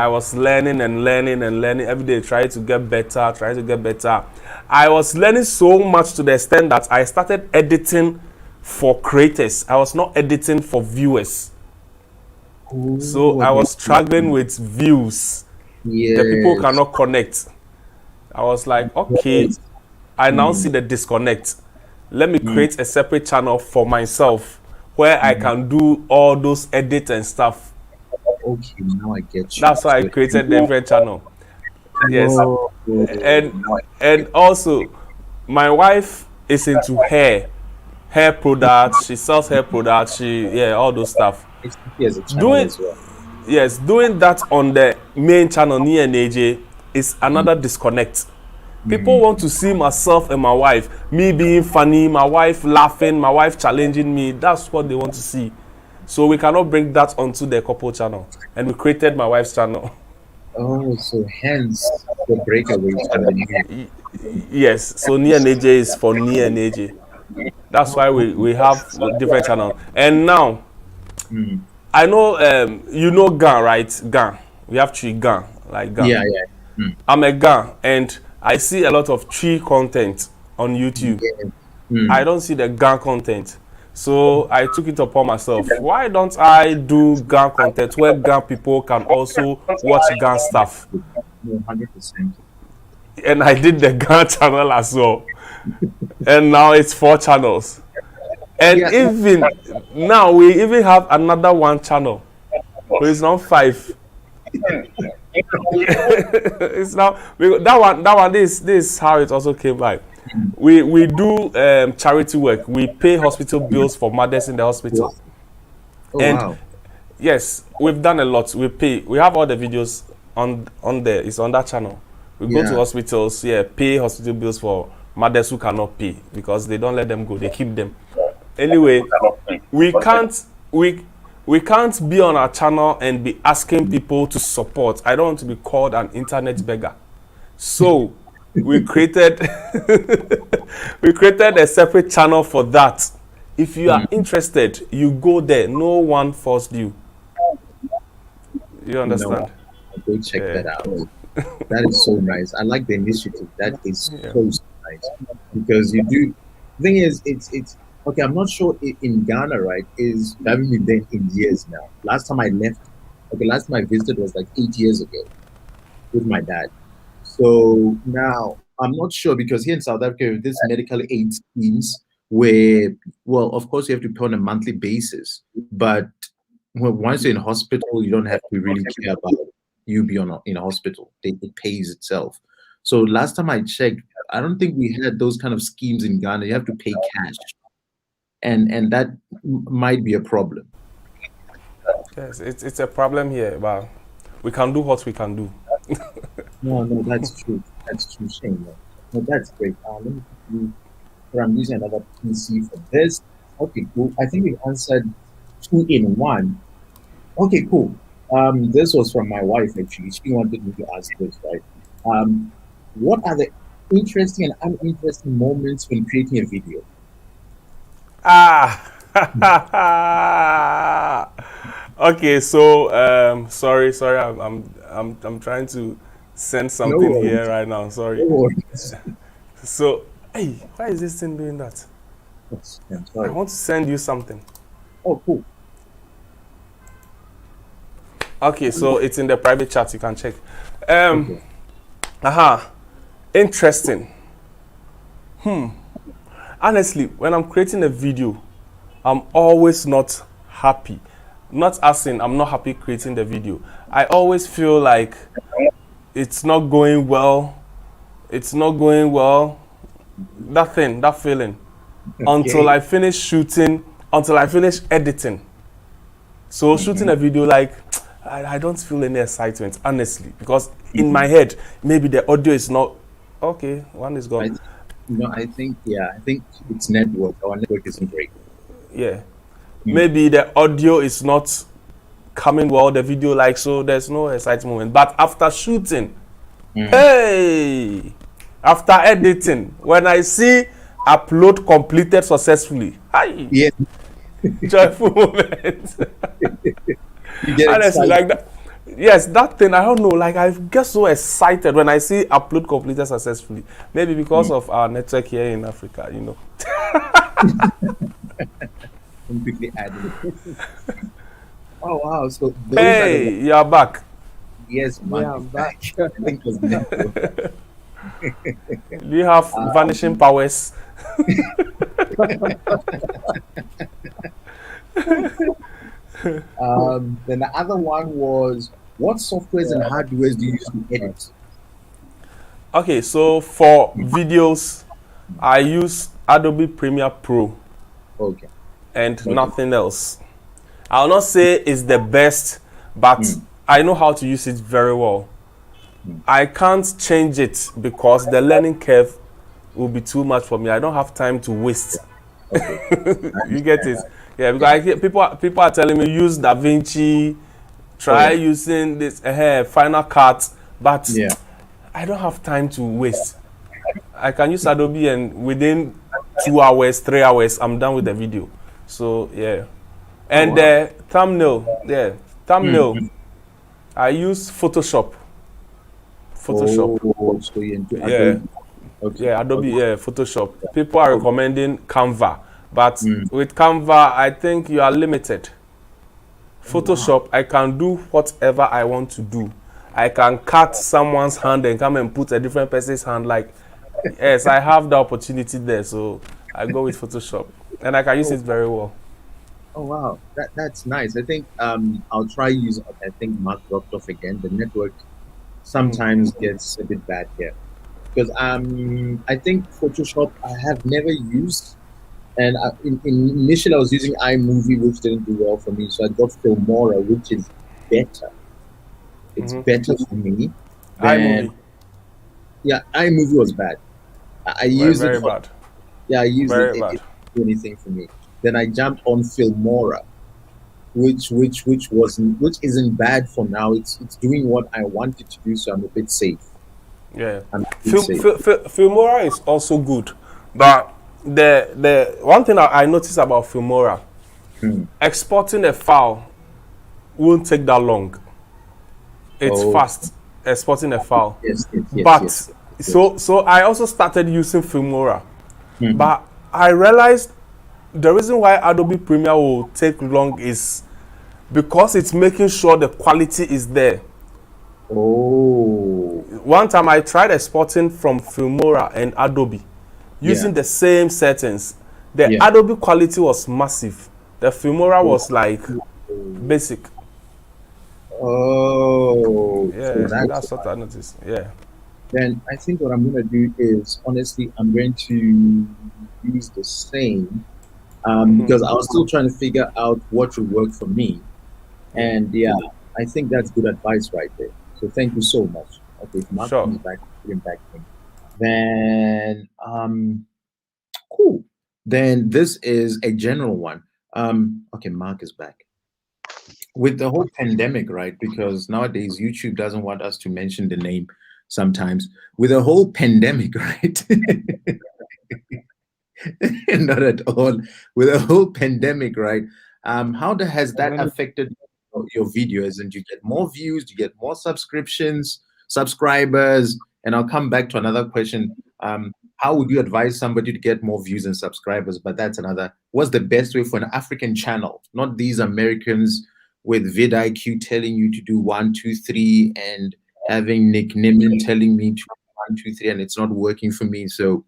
was learning and learning and learning every day, trying to get better. I was learning so much to the extent that I started editing for creators. I was not editing for viewers. So I was struggling with views. The people cannot connect. I was like, okay, I now see the disconnect. Let me create a separate channel for myself where I can do all those edits and stuff. Okay, now I get you. That's why I created the different channel. Yes. And also, my wife is into hair products. She sells hair products. All those stuff. Doing that on the main channel, Nii and AJ, is another disconnect. People want to see myself and my wife, me being funny, my wife laughing, my wife challenging me. That's what they want to see. So we cannot bring that onto the couple channel. And we created my wife's channel. Oh, so hence the breakaway channel. Yes, so Nii and AJ is for Nii and AJ. That's why we have different channel. And now, I know you know Gan, right? Gan. We have Tree Gan, like Gan. Yeah. I'm a Gan, and I see a lot of Tree content on YouTube. I don't see the Gan content. So I took it upon myself. Why don't I do Gan content where Gan people can also watch Gan stuff? 100%. And I did the Gan channel as well. And now it's 4 channels. And even now we even have another 1 channel. So it's now 5. It's now that one. This is how it also came by. we do charity work. We pay hospital bills for mothers in the hospital. Oh, And wow. yes, we've done a lot. We pay. We have all the videos on there. It's on that channel. We go to Yeah. hospitals, pay hospital bills for mothers who cannot pay because they don't let them go. They keep them. Anyway, we can't be on our channel and be asking people to support. I don't want to be called an internet beggar. So we created a separate channel for that. If you are interested, you go there. No one forced you. You understand? No, I'll go check that out. That is so nice. I like the initiative. That is so nice because you do. The thing is, it's okay. I'm not sure in Ghana, right? Is I haven't been there in years now. Last time I left, last time I visited was like 8 years ago with my dad. So now I'm not sure because here in South Africa, this medical aid schemes where, well, of course you have to pay on a monthly basis, but once you're in hospital, you don't have to really care about you be in a hospital. It pays itself. So last time I checked, I don't think we had those kind of schemes in Ghana. You have to pay cash, and that might be a problem. Yes, it's a problem here, but we can do what we can do. No, that's true. That's true, Shane. No, that's great. Let me quickly. I'm using another PC for this. Okay, cool. I think we answered 2 in 1. Okay, cool. This was from my wife actually. She wanted me to ask this, right? What are the interesting and uninteresting moments when creating a video? Okay, so sorry, I'm trying to send something here right now. Sorry. So, hey, why is this thing doing that? I want to send you something. Oh, cool. Okay, so it's in the private chat. You can check. Interesting. Honestly, when I'm creating a video, I'm always not happy. Not as in I'm not happy creating the video. I always feel like it's not going well. It's not going well. That feeling. Until I finish shooting, until I finish editing. So shooting a video, like, I don't feel any excitement, honestly. Because in my head, maybe the audio is not... Okay, one is gone. I think it's network. Our network isn't great. Yeah. Maybe the audio is not coming well, the video, like, so there's no exciting moment. But after shooting, hey, after editing, when I see upload completed successfully, hi, yeah, joyful moment. You get honestly, excited. like that. Yes, that thing, I don't know, like I get so excited when I see upload completed successfully. Maybe because of our network here in Africa, you know. I'm quickly adding. Oh wow! So those hey, you are back. Yes, man. Yeah, I'm back. I think it was network. Do you have vanishing powers? Then the other one was, what softwares and hardwares do you use to edit? Okay, so for videos, I use Adobe Premiere Pro. Okay. And nothing else. I'll not say it's the best, but I know how to use it very well. I can't change it because the learning curve will be too much for me. I don't have time to waste. Okay. You get it? Yeah, because I hear people are telling me use DaVinci, try using this Final Cut, but I don't have time to waste. I can use Adobe and within 2 hours, 3 hours, I'm done with the video. So yeah, and the thumbnail, I use Photoshop. Oh, so you're into Adobe. Okay. Yeah, Adobe, Photoshop. People are recommending Canva, but with Canva, I think you are limited. Photoshop, I can do whatever I want to do. I can cut someone's hand and come and put a different person's hand. Like, yes, I have the opportunity there, so I go with Photoshop, and I can use it very well. Oh wow, that's nice. I think I'll try using. I think Mark dropped off again. The network sometimes gets a bit bad here. because I think Photoshop I have never used, and initially I was using iMovie, which didn't do well for me, so I got Filmora, which is better. It's better for me. iMovie. Yeah, iMovie was bad. I used very it for, bad. yeah, I used Very it. It bad. didn't do anything for me. Then I jumped on Filmora, which isn't bad for now. It's doing what I want it to do, so I'm a bit safe. Yeah. I'm a bit safe. Filmora is also good, but the one thing I noticed about Filmora, exporting a file won't take that long. It's fast exporting a file. Yes, but yes. So I also started using Filmora, but I realized the reason why Adobe Premiere will take long is because it's making sure the quality is there. One time I tried exporting from Filmora and Adobe using the same settings. The Adobe quality was massive. The Filmora was like basic. Yeah, so that's what I noticed. Yeah. Then I think what I'm going to do is, honestly, I'm going to use the same because I was still trying to figure out what would work for me. And yeah, I think that's good advice right there. So thank you so much. Okay, if Mark comes back, put him back in. Then cool. Then this is a general one. Okay, Mark is back. With the whole pandemic, right? Because nowadays YouTube doesn't want us to mention the name sometimes. With the whole pandemic, right? Not at all. With the whole pandemic, right? How has that affected your videos? And do you get more views? Do you get more subscriptions, subscribers? And I'll come back to another question. How would you advise somebody to get more views and subscribers? But that's another. What's the best way for an African channel? Not these Americans with vidIQ telling you to do 1, 2, 3, and having Nick Nimmin telling me to 1, 2, 3, and it's not working for me. So,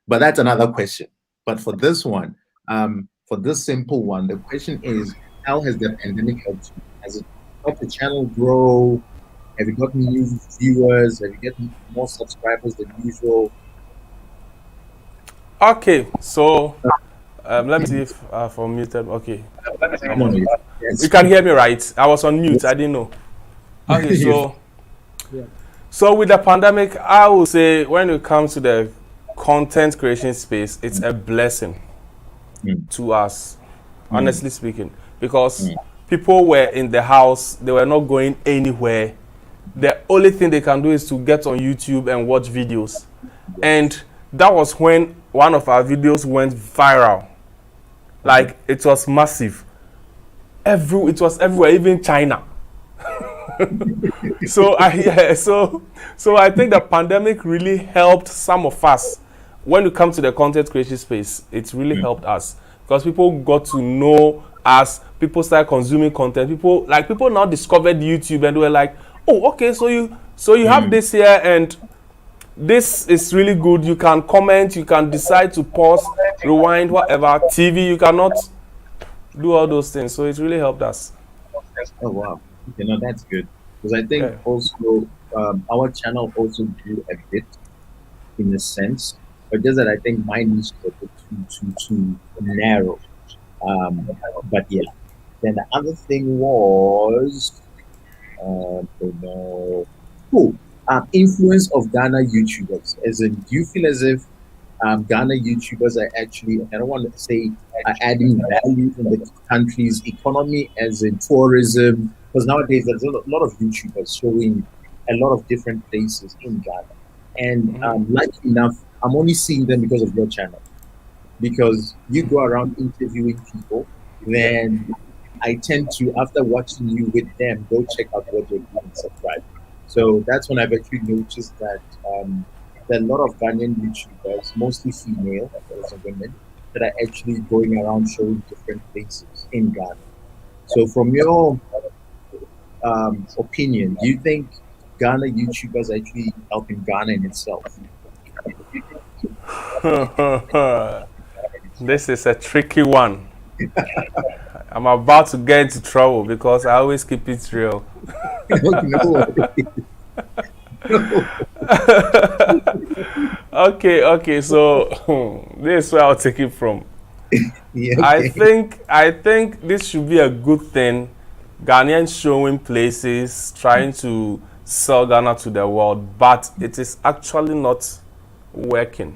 but that's another question. But for this one, for this simple one, the question is, how has the pandemic helped you? Has it helped the channel grow? Have you gotten new viewers? Have you gotten more subscribers than usual? Okay, so let me see if I've unmuted. Okay. You can hear me, right? I was on mute. I didn't know. Okay, so so with the pandemic, I would say when it comes to the content creation space, it's a blessing to us, honestly speaking, because people were in the house, they were not going anywhere. The only thing they can do is to get on YouTube and watch videos. And that was when one of our videos went viral. Like, it was massive. It was everywhere, even China. So I think the pandemic really helped some of us. When you come to the content creation space, it's really helped us because people got to know us. People started consuming content. People now discovered YouTube and they were like, oh, okay, so you have this here and this is really good. You can comment, you can decide to pause, rewind, whatever. TV, you cannot do all those things. So it really helped us. Oh wow, okay, no, that's good because I think also our channel also grew a bit in a sense, but just that I think mine is a bit too narrow. But yeah, then the other thing was cool. Influence of Ghana YouTubers. As in, do you feel as if Ghana YouTubers are actually, I don't want to say are adding value in the country's economy, as in tourism? Because nowadays there's a lot of YouTubers showing a lot of different places in Ghana. And lucky enough, I'm only seeing them because of your channel. Because you go around interviewing people, then I tend to, after watching you with them, go check out what you're doing and subscribe. So that's when I've actually noticed that there are a lot of Ghanaian YouTubers, mostly female, also women, that are actually going around showing different places in Ghana. So from your opinion, do you think Ghana YouTubers are actually helping Ghana in itself? This is a tricky one. I'm about to get into trouble because I always keep it real. Okay. So this is where I'll take it from. Yeah, I think this should be a good thing. Ghanaians showing places, trying to sell Ghana to the world, but it is actually not working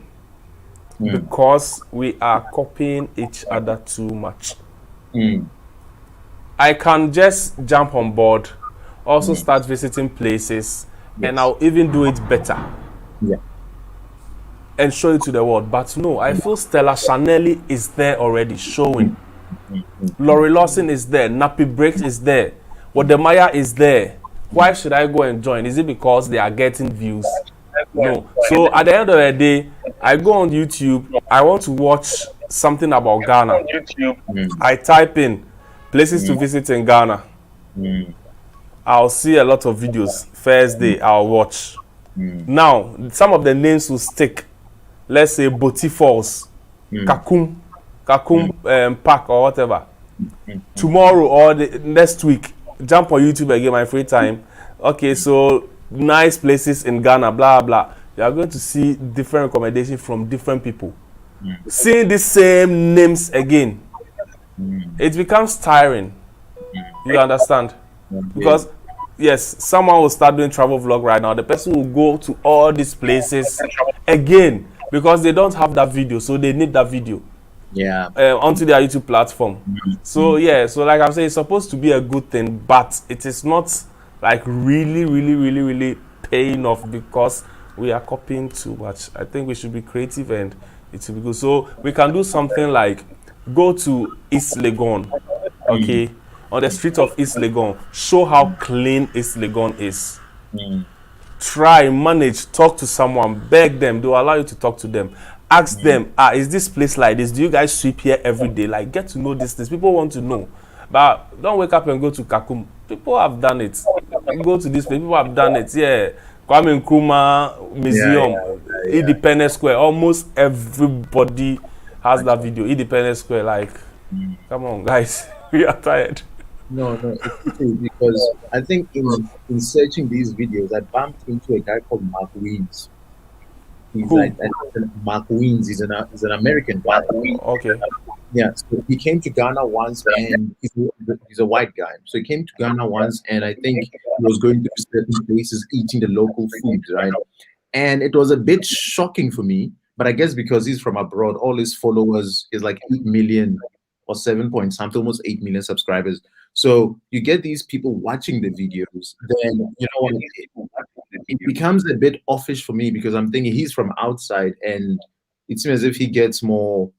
because we are copying each other too much. I can just jump on board, also start visiting places, and I'll even do it better. Yeah. And show it to the world. But no, I feel Stella Chanelli is there already showing. Laurie Lawson is there. Nappy Breaks is there. Wodemaya is there. Why should I go and join? Is it because they are getting views? No. So at the end of the day, I go on YouTube. I want to watch something about Ghana. I type in places to visit in Ghana. I'll see a lot of videos. First day, I'll watch. Now, some of the names will stick. Let's say Boti Falls, Kakum Park or whatever. Tomorrow or the next week, jump on YouTube again, my free time. Okay, so nice places in Ghana, blah blah. You are going to see different recommendations from different people. Seeing the same names again, it becomes tiring. You understand? Because yes, someone will start doing travel vlog right now. The person will go to all these places again because they don't have that video, so they need that video. Yeah. Onto their YouTube platform. So yeah, so like I'm saying, it's supposed to be a good thing, but it is not like really paying off because we are copying too much. I think we should be creative and it should be good. So we can do something like go to East Legon, okay, on the street of East Legon, show how clean East Legon is. Try, manage, talk to someone, beg them, they'll allow you to talk to them. Ask them, is this place like this? Do you guys sweep here every day? Like, get to know this. People want to know. But don't wake up and go to Kakum. People have done it. Go to this place. People have done it. Yeah. Kwame Nkrumah Museum, Independence Square. Almost everybody has that video. Independence Square. Like, come on, guys. We are tired. No, it's true because I think in searching these videos, I bumped into a guy called Mark Weens. He's like Mark Weens. He's an American guy. Okay. Yeah, so he came to Ghana once, and he's a white guy. So he came to Ghana once, and I think he was going to certain places eating the local food, right? And it was a bit shocking for me, but I guess because he's from abroad, all his followers is like 8 million or 7 point something, almost 8 million subscribers. So you get these people watching the videos, then you know what? It becomes a bit offish for me because I'm thinking he's from outside, and it seems as if he gets more,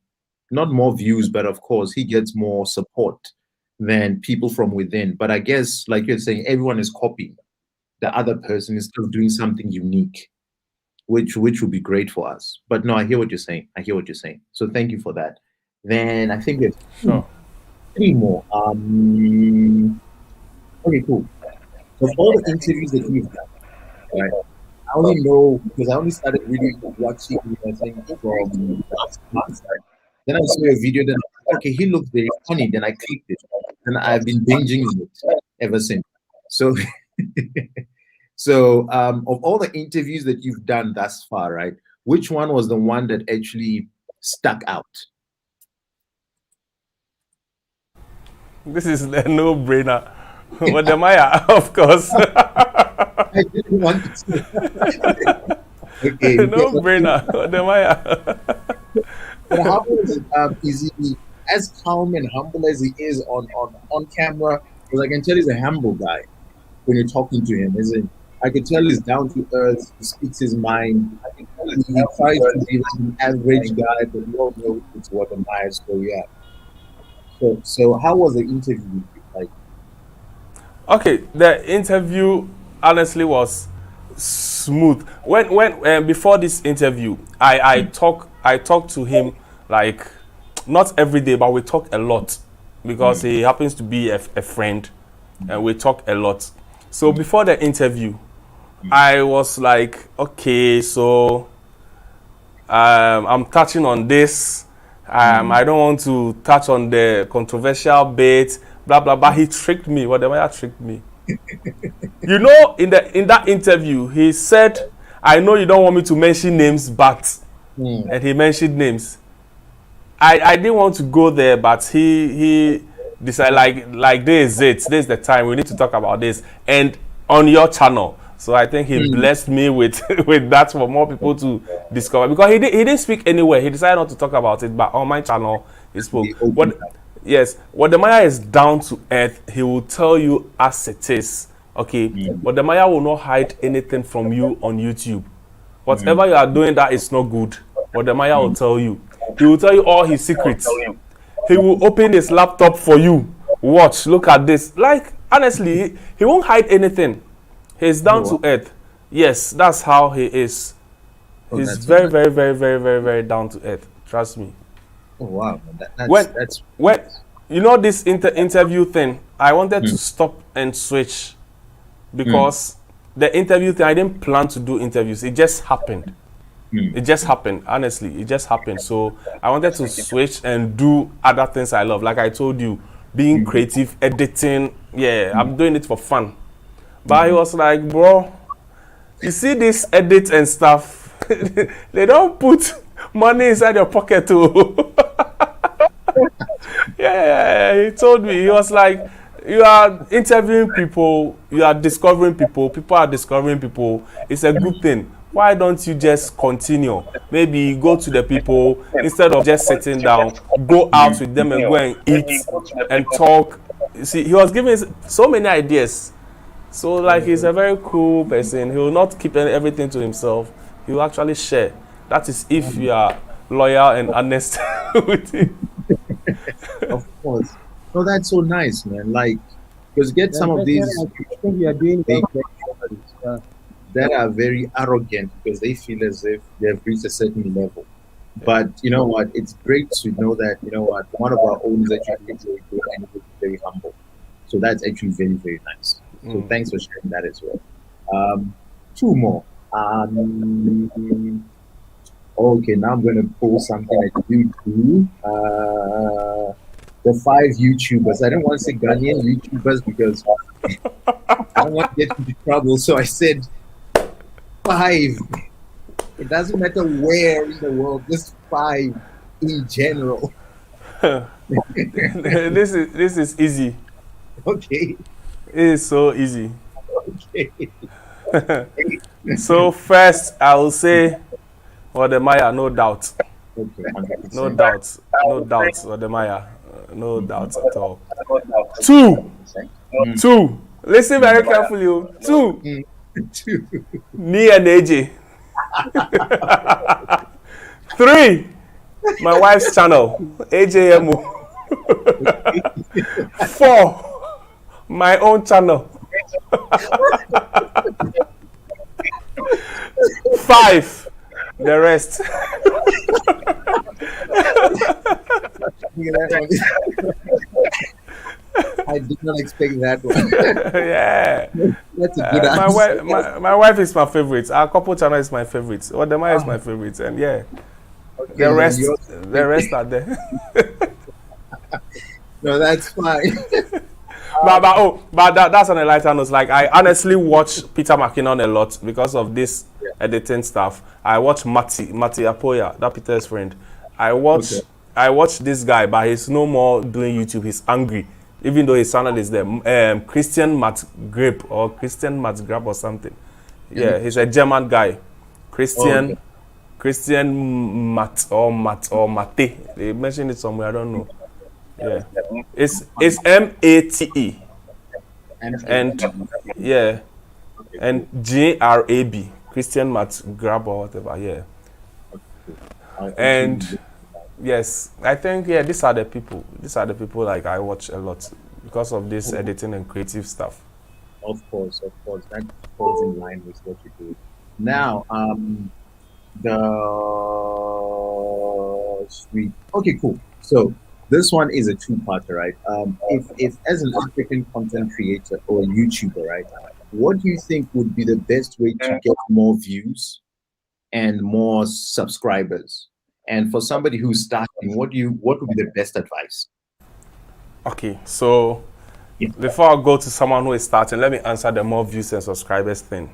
not more views, but of course he gets more support than people from within. But I guess, like you're saying, everyone is copying. The other person is still doing something unique, which would be great for us. But no, I hear what you're saying. So thank you for that. Then I think there's three more. Okay, cool. So all the interviews that you've done, right? I only know because I only started really watching, I think, from last month. Then I saw a video that, okay, he looked very funny. Then I clicked it, and I've been binging it ever since. So, of all the interviews that you've done thus far, right? Which one was the one that actually stuck out? This is a no-brainer. Wodemaya, of course. I didn't want to. Okay. No-brainer. Wodemaya. But how is he as calm and humble as he is on camera? Because I can tell he's a humble guy when you're talking to him, isn't? I can tell he's down to earth. He speaks his mind. He tries to be like an average guy, but we all know it's Wodemaya. So yeah. So how was the interview like? Okay, the interview honestly was smooth. When before this interview, I talked to him like not every day, but we talk a lot because he happens to be a friend, and we talk a lot. So before the interview, I was like, okay, so I'm touching on this. I don't want to touch on the controversial bit, blah blah. But he tricked me. Wodemaya tricked me. You know, in that interview, he said, "I know you don't want me to mention names, but," and he mentioned names. I didn't want to go there, but he decided like this is it. This is the time we need to talk about this, and on your channel. So I think he blessed me with with that for more people to discover, because he didn't speak anywhere. He decided not to talk about it, but on my channel he spoke. Yes, what the Maya is down to earth. He will tell you as it is. Okay, but the Maya will not hide anything from you on YouTube. Whatever you are doing that is not good, but the Maya will tell you. He will tell you all his secrets. He will open his laptop for you. Watch, look at this. Like, honestly, he won't hide anything. He's down to earth. Yes, that's how he is. He's very, very, very, very, very, very down to earth. Trust me. Oh wow, when you know this interview thing, I wanted to stop and switch, because the interview thing, I didn't plan to do interviews. It just happened. It just happened. Honestly, it just happened. So I wanted to switch and do other things I love. Like I told you, being creative, editing. Yeah, I'm doing it for fun. But he was like, bro, you see this edit and stuff, they don't put money inside your pocket too. Yeah, he told me, he was like, you are interviewing people, you are discovering people, people are discovering people. It's a good thing. Why don't you just continue? Maybe go to the people instead of just sitting down, go out with them and go and eat and talk. You see, he was giving so many ideas. So like, he's a very cool person. He will not keep everything to himself. He will actually share. That is if you are loyal and honest with him. Of course. No, that's so nice, man. Like, because get some of these that are very arrogant because they feel as if they have reached a certain level. But you know what? It's great to know that, you know what, one of our own is actually very good and very humble. So that's actually very, very nice. So thanks for sharing that as well. Two more. Okay, now I'm going to pull something that you do. The 5 YouTubers. I don't want to say Ghanaian YouTubers because I don't want to get into trouble. So I said 5. It doesn't matter where in the world, just 5 in general. This is easy. Okay. It is so easy. Okay. So first, I will say, the Maya, no doubt. Okay. No doubt. No doubt, the Maya. No doubt at all. 2. 2. Listen very carefully. 2. 2. Nii and AJ. 3. My wife's channel, AJ Yemoh. 4. My own channel. 5. The rest. I did not expect that one. Yeah. That's a good answer. My wife is my favorite. Our couple channel is my favorite. The Maya is my favorite. And yeah. Okay, the rest are there. No, that's fine. But that's on a lighter note. Like, I honestly watch Peter McKinnon a lot because of this editing stuff. I watch Mati Apoya, that Peter's friend. I watch this guy, but he's no more doing YouTube. He's angry, even though his channel is there. Christian Matgrab or something. Yeah, he's a German guy. Christian Mat or Mate. They mentioned it somewhere. I don't know. Yeah, it's MATE, and yeah, and GRAB, Christian Matgrab or whatever. Yeah, and yes, I think these are the people. These are the people like I watch a lot because of this editing and creative stuff. Of course, that falls in line with what you do. Now, okay, cool. So this one is a 2-parter, right? If as an African content creator or a YouTuber, right, what do you think would be the best way to get more views and more subscribers? And for somebody who's starting, what would be the best advice? Okay, so Before I go to someone who is starting, let me answer the more views and subscribers thing.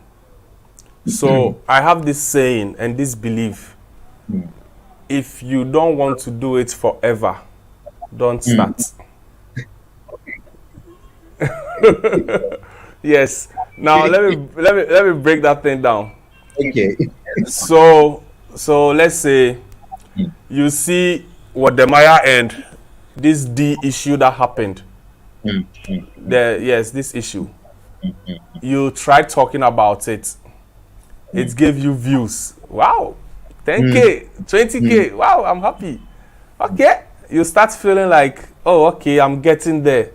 So I have this saying and this belief: if you don't want to do it forever, don't start. Yes. Now let me break that thing down. Okay. So let's say you see what the Maya and this D issue that happened. This issue. You tried talking about it. It gave you views. Wow. 10K, 20K. Wow, I'm happy. Okay. You start feeling like, oh, okay, I'm getting there.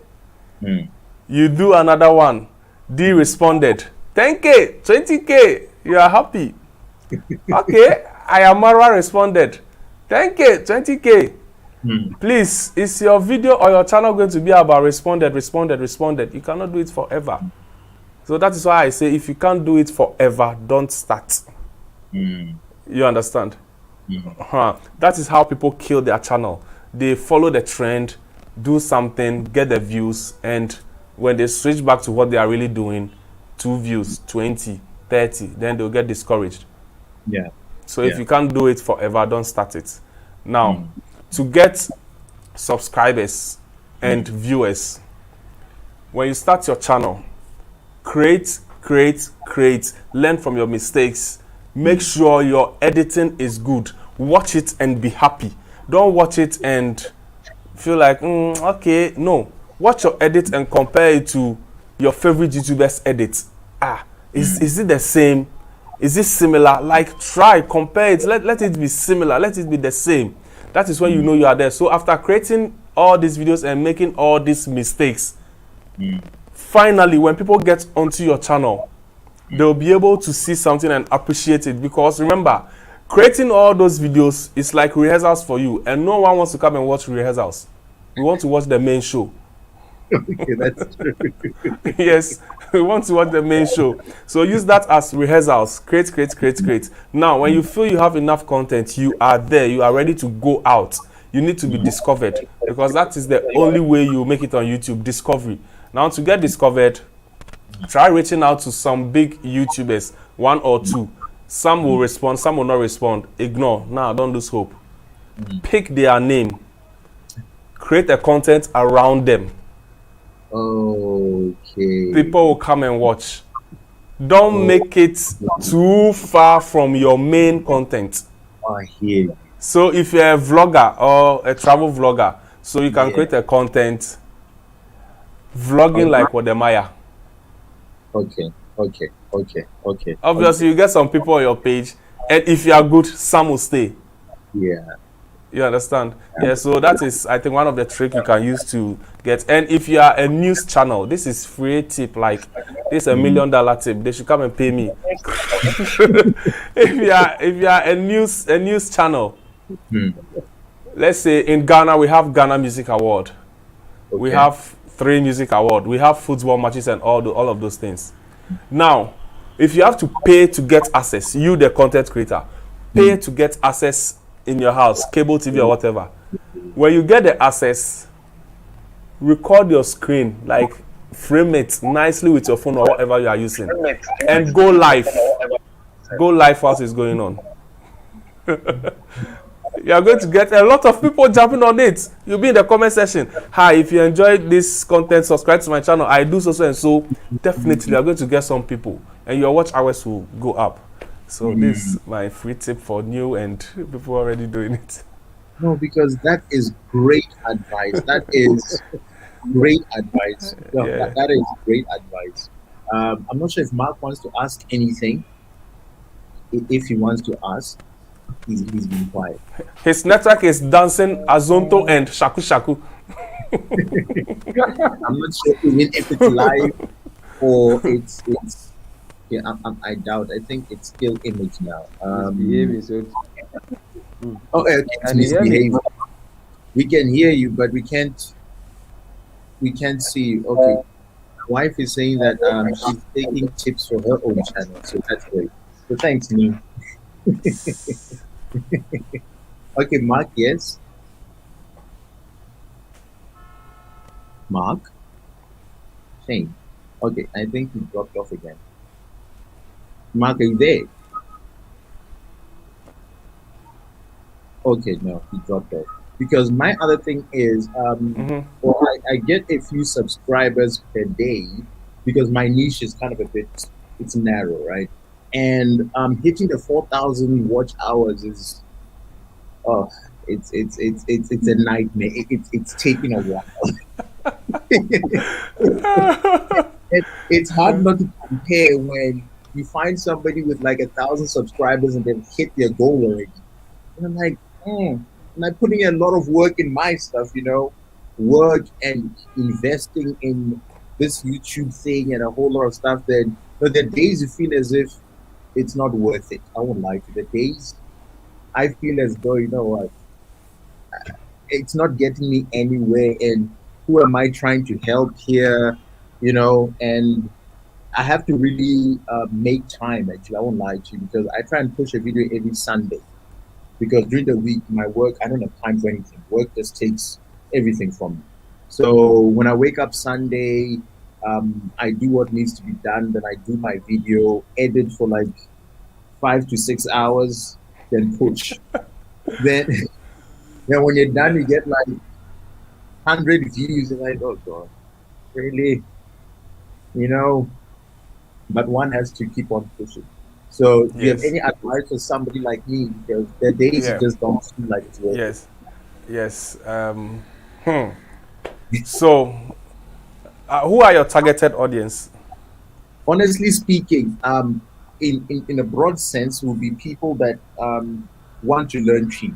You do another one. D responded. 10K, 20K. You are happy. Okay. Ayamara responded. 10K, 20K. Please, is your video or your channel going to be about responded? You cannot do it forever. So that is why I say if you can't do it forever, don't start. You understand? That is how people kill their channel. They follow the trend, do something, get the views, and when they switch back to what they are really doing, 2 views, 20, 30, then they'll get discouraged. Yeah. So if you can't do it forever, don't start it. Now, to get subscribers and viewers, when you start your channel, create, learn from your mistakes, make sure your editing is good, watch it and be happy. Don't watch it and feel like, okay, no. Watch your edit and compare it to your favorite YouTuber's edit. Is it the same? Is it similar? Like, try, compare it, let it be similar, let it be the same. That is when you know you are there. So after creating all these videos and making all these mistakes, finally, when people get onto your channel, they'll be able to see something and appreciate it. Because remember, creating all those videos is like rehearsals for you, and no one wants to come and watch rehearsals. We want to watch the main show. Okay, that's true. Yes, we want to watch the main show. So use that as rehearsals. Create. Now, when you feel you have enough content, you are there. You are ready to go out. You need to be discovered, because that is the only way you make it on YouTube. Discovery. Now, to get discovered, try reaching out to some big YouTubers, 1 or 2. Some will respond, some will not respond. Ignore. Now, don't lose hope. Pick their name. Create a content around them. Okay. People will come and watch. Don't make it too far from your main content. I hear you. So if you're a vlogger or a travel vlogger, so you can create a content vlogging like what the Maya. Okay. Obviously, you get some people on your page, and if you are good, some will stay. Yeah. You understand? Yeah, so that is, I think, one of the tricks you can use to get. And if you are a news channel, this is free tip. Like, this is $1 million tip. They should come and pay me. if you are a news channel, let's say in Ghana we have Ghana Music Award, we have 3 Music Award, we have football matches and all of those things. Now, if you have to pay to get access, you the content creator, pay to get access in your house, cable TV or whatever. When you get the access, record your screen, like frame it nicely with your phone or whatever you are using, and go live. Go live whilst it's going on. You are going to get a lot of people jumping on it. You'll be in the comment section. Hi, if you enjoyed this content, subscribe to my channel. I do so and so. Definitely, you are going to get some people, and your watch hours will go up. So this is my free tip for new and people already doing it. No, because that is great advice. That is great advice. No, that is great advice. I'm not sure if Mark wants to ask anything. If he wants to ask, he's been quiet. His network is dancing Azonto and Shaku Shaku. I'm not sure even if it's live or it's yeah, I doubt. I think it's still image now. Misbehaving, Okay, it's misbehaving. We can hear you, but we can't see you. Okay. My wife is saying that she's taking tips for her own channel, so that's great. So thanks, Nii. Okay, Mark, yes. Mark? Shame. Okay, I think he dropped off again. Mark, are you there? Okay, no, he dropped off. Because my other thing is, well, I get a few subscribers per day because my niche is kind of it's narrow, right? And hitting the 4,000 watch hours is, oh, it's a nightmare. It's taking a while. It's hard not to compare when you find somebody with like 1,000 subscribers and they've hit their goal already. And I'm like, and I'm putting a lot of work in my stuff, work and investing in this YouTube thing and a whole lot of stuff. Then but the days you feel as if it's not worth it. I won't lie to you. The days I feel as though, what, it's not getting me anywhere, and who am I trying to help here? And I have to really make time, actually. I won't lie to you, because I try and push a video every Sunday, because during the week, my work, I don't have time for anything. Work just takes everything from me. So when I wake up Sunday, I do what needs to be done. Then I do my video, edit for like 5 to 6 hours, then push. then when you're done, you get like 100 views. And like, oh God, really? But one has to keep on pushing. So do you have any advice for somebody like me? Because the days just don't seem like it's working. Yes. So, who are your targeted audience? Honestly speaking, in a broad sense, will be people that want to learn Chi.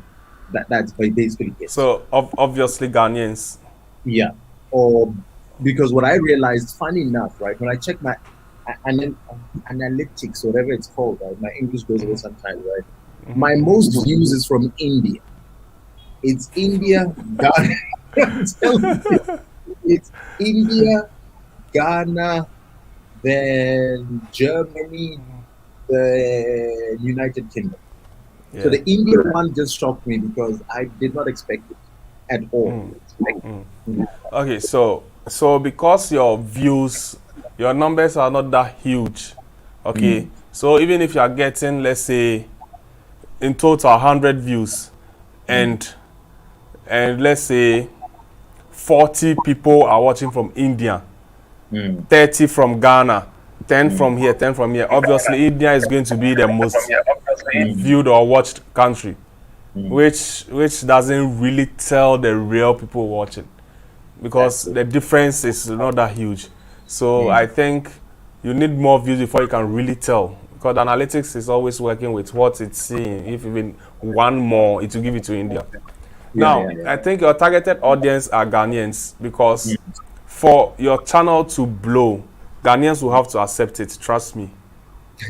That's basically it. So, obviously Ghanaians. Yeah. Or because what I realized, funny enough, right, when I check my analytics, whatever it's called, right, my English goes away sometimes, right? My most views is from India. It's India, Ghana. It's India, Ghana, then Germany, the United Kingdom. Yeah. So the India one just shocked me because I did not expect it at all. Okay, so because your views, your numbers are not that huge, okay? So even if you are getting, let's say, in total 100 views, and let's say 40 people are watching from India, 30 from Ghana, 10 from here, 10 from here. Obviously, India is going to be the most viewed or watched country, which doesn't really tell the real people watching, because the difference is not that huge. So I think you need more views before you can really tell, because analytics is always working with what it's seeing. If even one more, it will give it to India. I think your targeted audience are Ghanaians, because for your channel to blow, Ghanaians will have to accept it, trust me,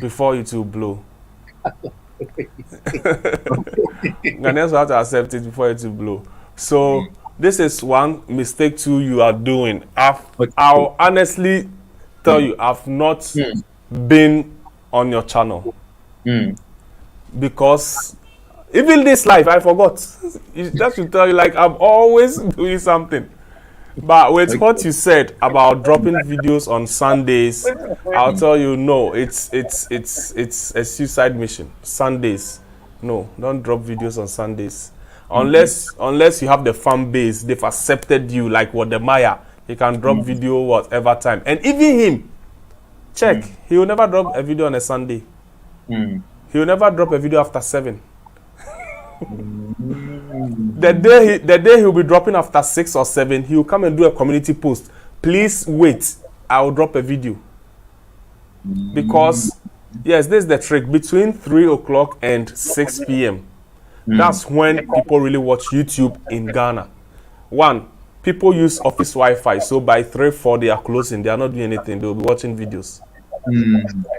before it will blow. Ghanaians will have to accept it before it will blow. So this is one mistake too you are doing. I'll honestly tell you, I've not been on your channel because even this life I forgot. That should tell you, like, I'm always doing something. But with what you said about dropping videos on Sundays, I'll tell you, no, it's a suicide mission. Sundays, no, don't drop videos on Sundays. Unless you have the fan base, they've accepted you, like what the Maya, he can drop video whatever time. And even him, check, he will never drop a video on a Sunday. He will never drop a video after 7. The day he'll be dropping after 6 or 7, he'll come and do a community post. Please wait, I'll drop a video. Because, yes, this is the trick. Between 3 o'clock and 6 p.m., that's when people really watch YouTube in Ghana. One, people use office Wi-Fi, so by 3, 4, they are closing. They are not doing anything. They'll be watching videos.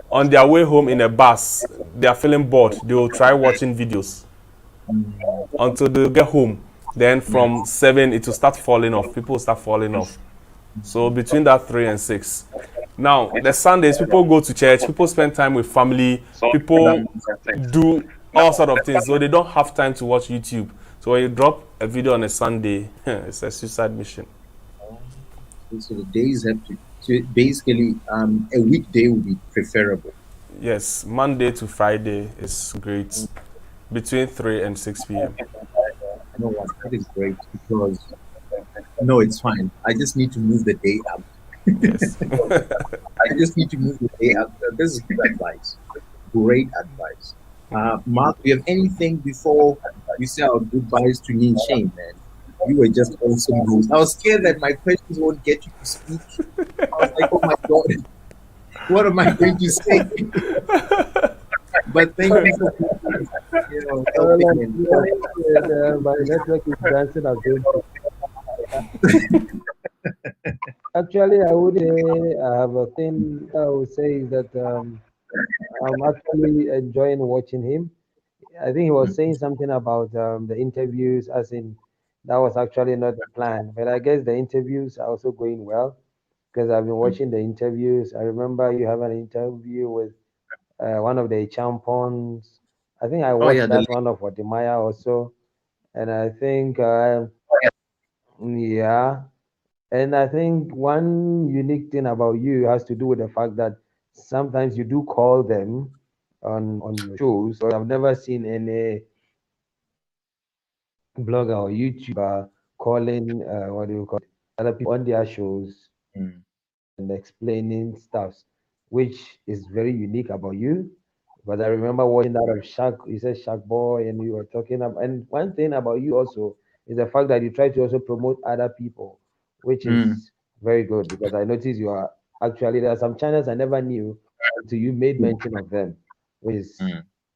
On their way home in a bus, they are feeling bored. They will try watching videos until they get home. Then from 7, it will start falling off. People will start falling off. So between that 3 and 6. Now, the Sundays, people go to church. People spend time with family. People do all sort of things. So they don't have time to watch YouTube. So when you drop a video on a Sunday, it's a suicide mission. So the days have to So basically, a weekday would be preferable. Yes, Monday to Friday is great. Between 3 and 6 p.m. You know what? That is great because no, it's fine. I just need to move the day up. Yes. I just need to move the day up. This is good advice. Great advice. Mark, do you have anything before we say our goodbyes to Nii and Shane, man? You were just awesome host. I was scared that my questions won't get you to speak. I was like, oh my God, what am I going to say? But thank you for helping him. My network is dancing again. Actually, I would say I have a thing I would say is that I'm actually enjoying watching him. I think he was saying something about the interviews, as in that was actually not the plan. But I guess the interviews are also going well because I've been watching the interviews. I remember you have an interview with one of the champions. I think I Oh yeah, watched that one of Watimaya also, and I think yeah, and I think one unique thing about you has to do with the fact that sometimes you do call them on your shows. So I've never seen any blogger or YouTuber calling what do you call it, other people on their shows Mm. and explaining stuff, which is very unique about you. But I remember watching that of Shark, you said Shark Boy, and you were talking about, and one thing about you also is the fact that you try to also promote other people, which is very good because I noticed you are actually, there are some channels I never knew until you made mention of them, which is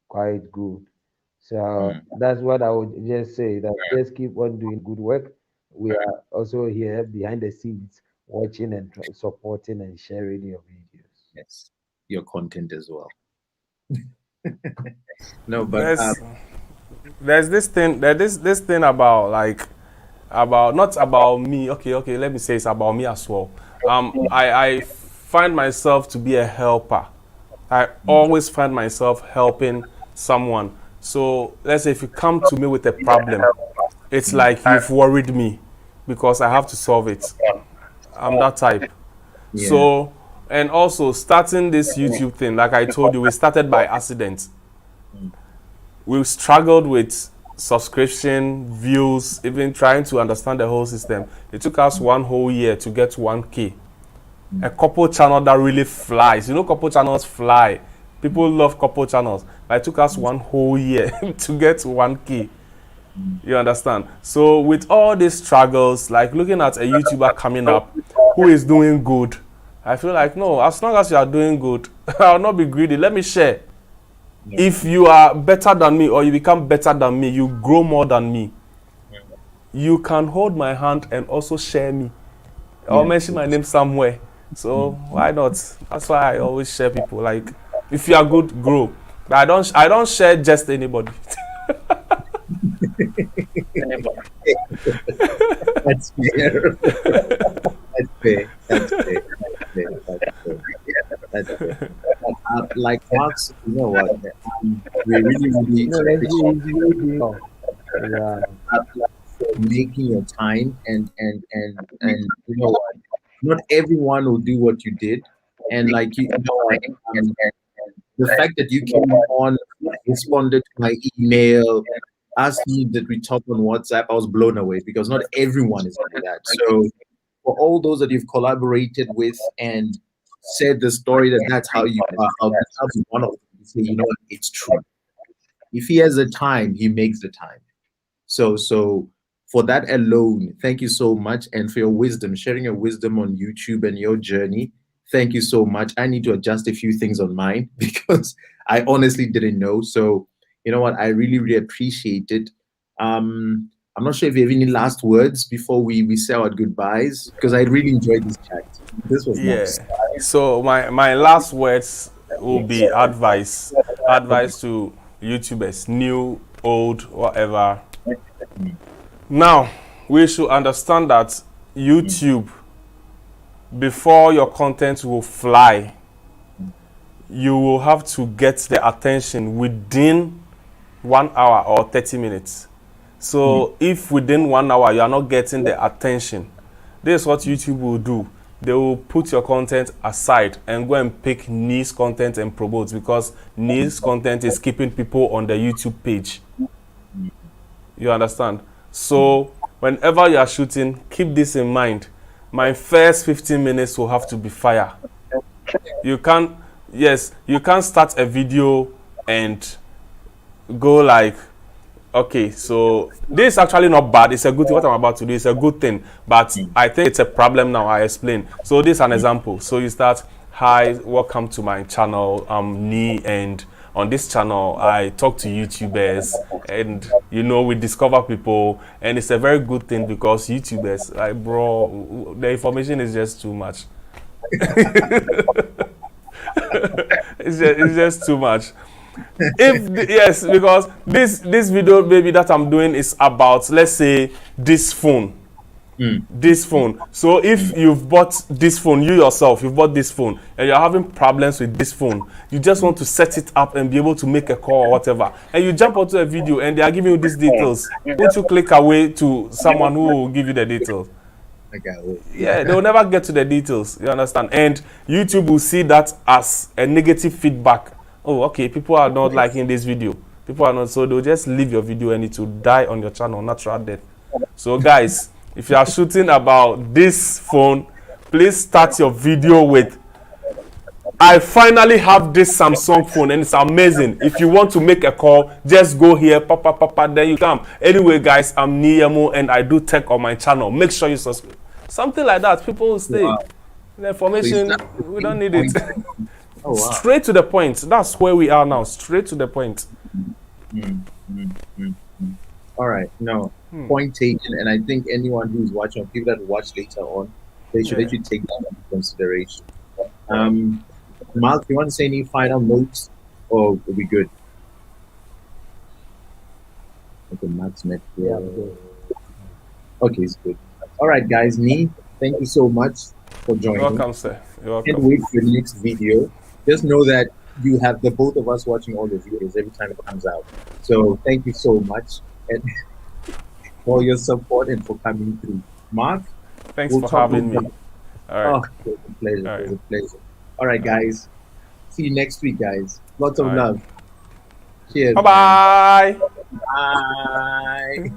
quite good. So that's what I would just say, that just keep on doing good work. We are also here behind the scenes watching and supporting and sharing your videos. Yes, your content as well. No, but There's this thing. There's this thing about about not about me. Okay. Let me say it's about me as well. I find myself to be a helper. I always find myself helping someone. So let's say if you come to me with a problem, it's like you've worried me because I have to solve it. I'm that type. Yeah. So, and also starting this YouTube thing, like I told you, we started by accident. We struggled with subscription, views, even trying to understand the whole system. It took us 1 whole year to get 1K. A couple channel that really flies. You know, couple channels fly. People love couple channels. But it took us 1 whole year to get 1K. You understand? So with all these struggles, like looking at a YouTuber coming up who is doing good, I feel like, no, as long as you are doing good, I'll not be greedy. Let me share. If you are better than me or you become better than me, you grow more than me, you can hold my hand and also share me or mention my name somewhere. So why not? That's why I always share people. Like, if you are good, grow. But I don't share just anybody. That's fair. That's fair. That's fair. That's fair. Like Marx, you know what? We really Yeah. for making your time and you know what? Not everyone will do what you did, and like you know what? The fact that you came on, responded to my email, asked me that we talk on WhatsApp, I was blown away because not everyone is like that. So for all those that you've collaborated with and said the story that that's how you are, I'll be one of them to say, you know what, it's true. If he has the time, he makes the time. So for that alone, thank you so much, and for your wisdom, sharing your wisdom on YouTube and your journey. Thank you so much. I need to adjust a few things on mine because I honestly didn't know. So you know what, I really appreciate it. I'm not sure if you have any last words before we say our goodbyes, because I really enjoyed this chat. This was nice. So my last words will be advice to YouTubers, new, old, whatever. Now, we should understand that YouTube, before your content will fly, you will have to get the attention within 1 hour or 30 minutes. So if within 1 hour you are not getting the attention, this is what YouTube will do. they will put your content aside and go and pick Nii's content and promote, because Nii's content is keeping people on the YouTube page. You understand? So whenever you are shooting, keep this in mind. My first 15 minutes will have to be fire. You can't, yes, you can't start a video and go like, okay, so this is actually not bad. It's a good thing. What I'm about to do is a good thing, but I think it's a problem now. I explain. So this is an example. So you start, hi, welcome to my channel. I'm Nii, and on this channel, I talk to YouTubers, and you know, we discover people, and it's a very good thing because YouTubers, like, bro, the information is just too much. It's just too much. Yes, because this video maybe that I'm doing is about, let's say, this phone. This phone. So if you've bought this phone, you yourself, you've bought this phone and you're having problems with this phone, you just want to set it up and be able to make a call or whatever, and you jump onto a video and they are giving you these details, won't you click away to someone who will give you the details? Yeah, they will never get to the details. You understand? And YouTube will see that as a negative feedback. Oh, okay, people are not liking this video. People are not, so they'll just leave your video and it will die on your channel, natural death. So guys, if you are shooting about this phone, please start your video with, I finally have this Samsung phone and it's amazing. If you want to make a call, just go here, papa, then you come. Anyway, guys, I'm Nii Yemoh and I do tech on my channel. Make sure you subscribe. Something like that. People will stay. Wow. The information, so we don't need it. Oh, wow. Straight to the point. That's where we are now. Straight to the point. All right. No. Point taken. And I think anyone who's watching, or people that watch later on, they should actually take that into consideration. Mark, you want to say any final notes, or will we good? Okay, Mark's met. Yeah. Okay, it's good. All right, guys. Nii, thank you so much for joining. You're welcome, sir. You're welcome. Can't wait for the next video. Just know that you have the both of us watching all the videos every time it comes out. So thank you so much and for your support and for coming through. Mark, thanks for having me. All right. Oh, it was a pleasure. All right. It was a pleasure. All right, guys. See you next week, guys. Lots of love. Cheers. Bye-bye. Bye.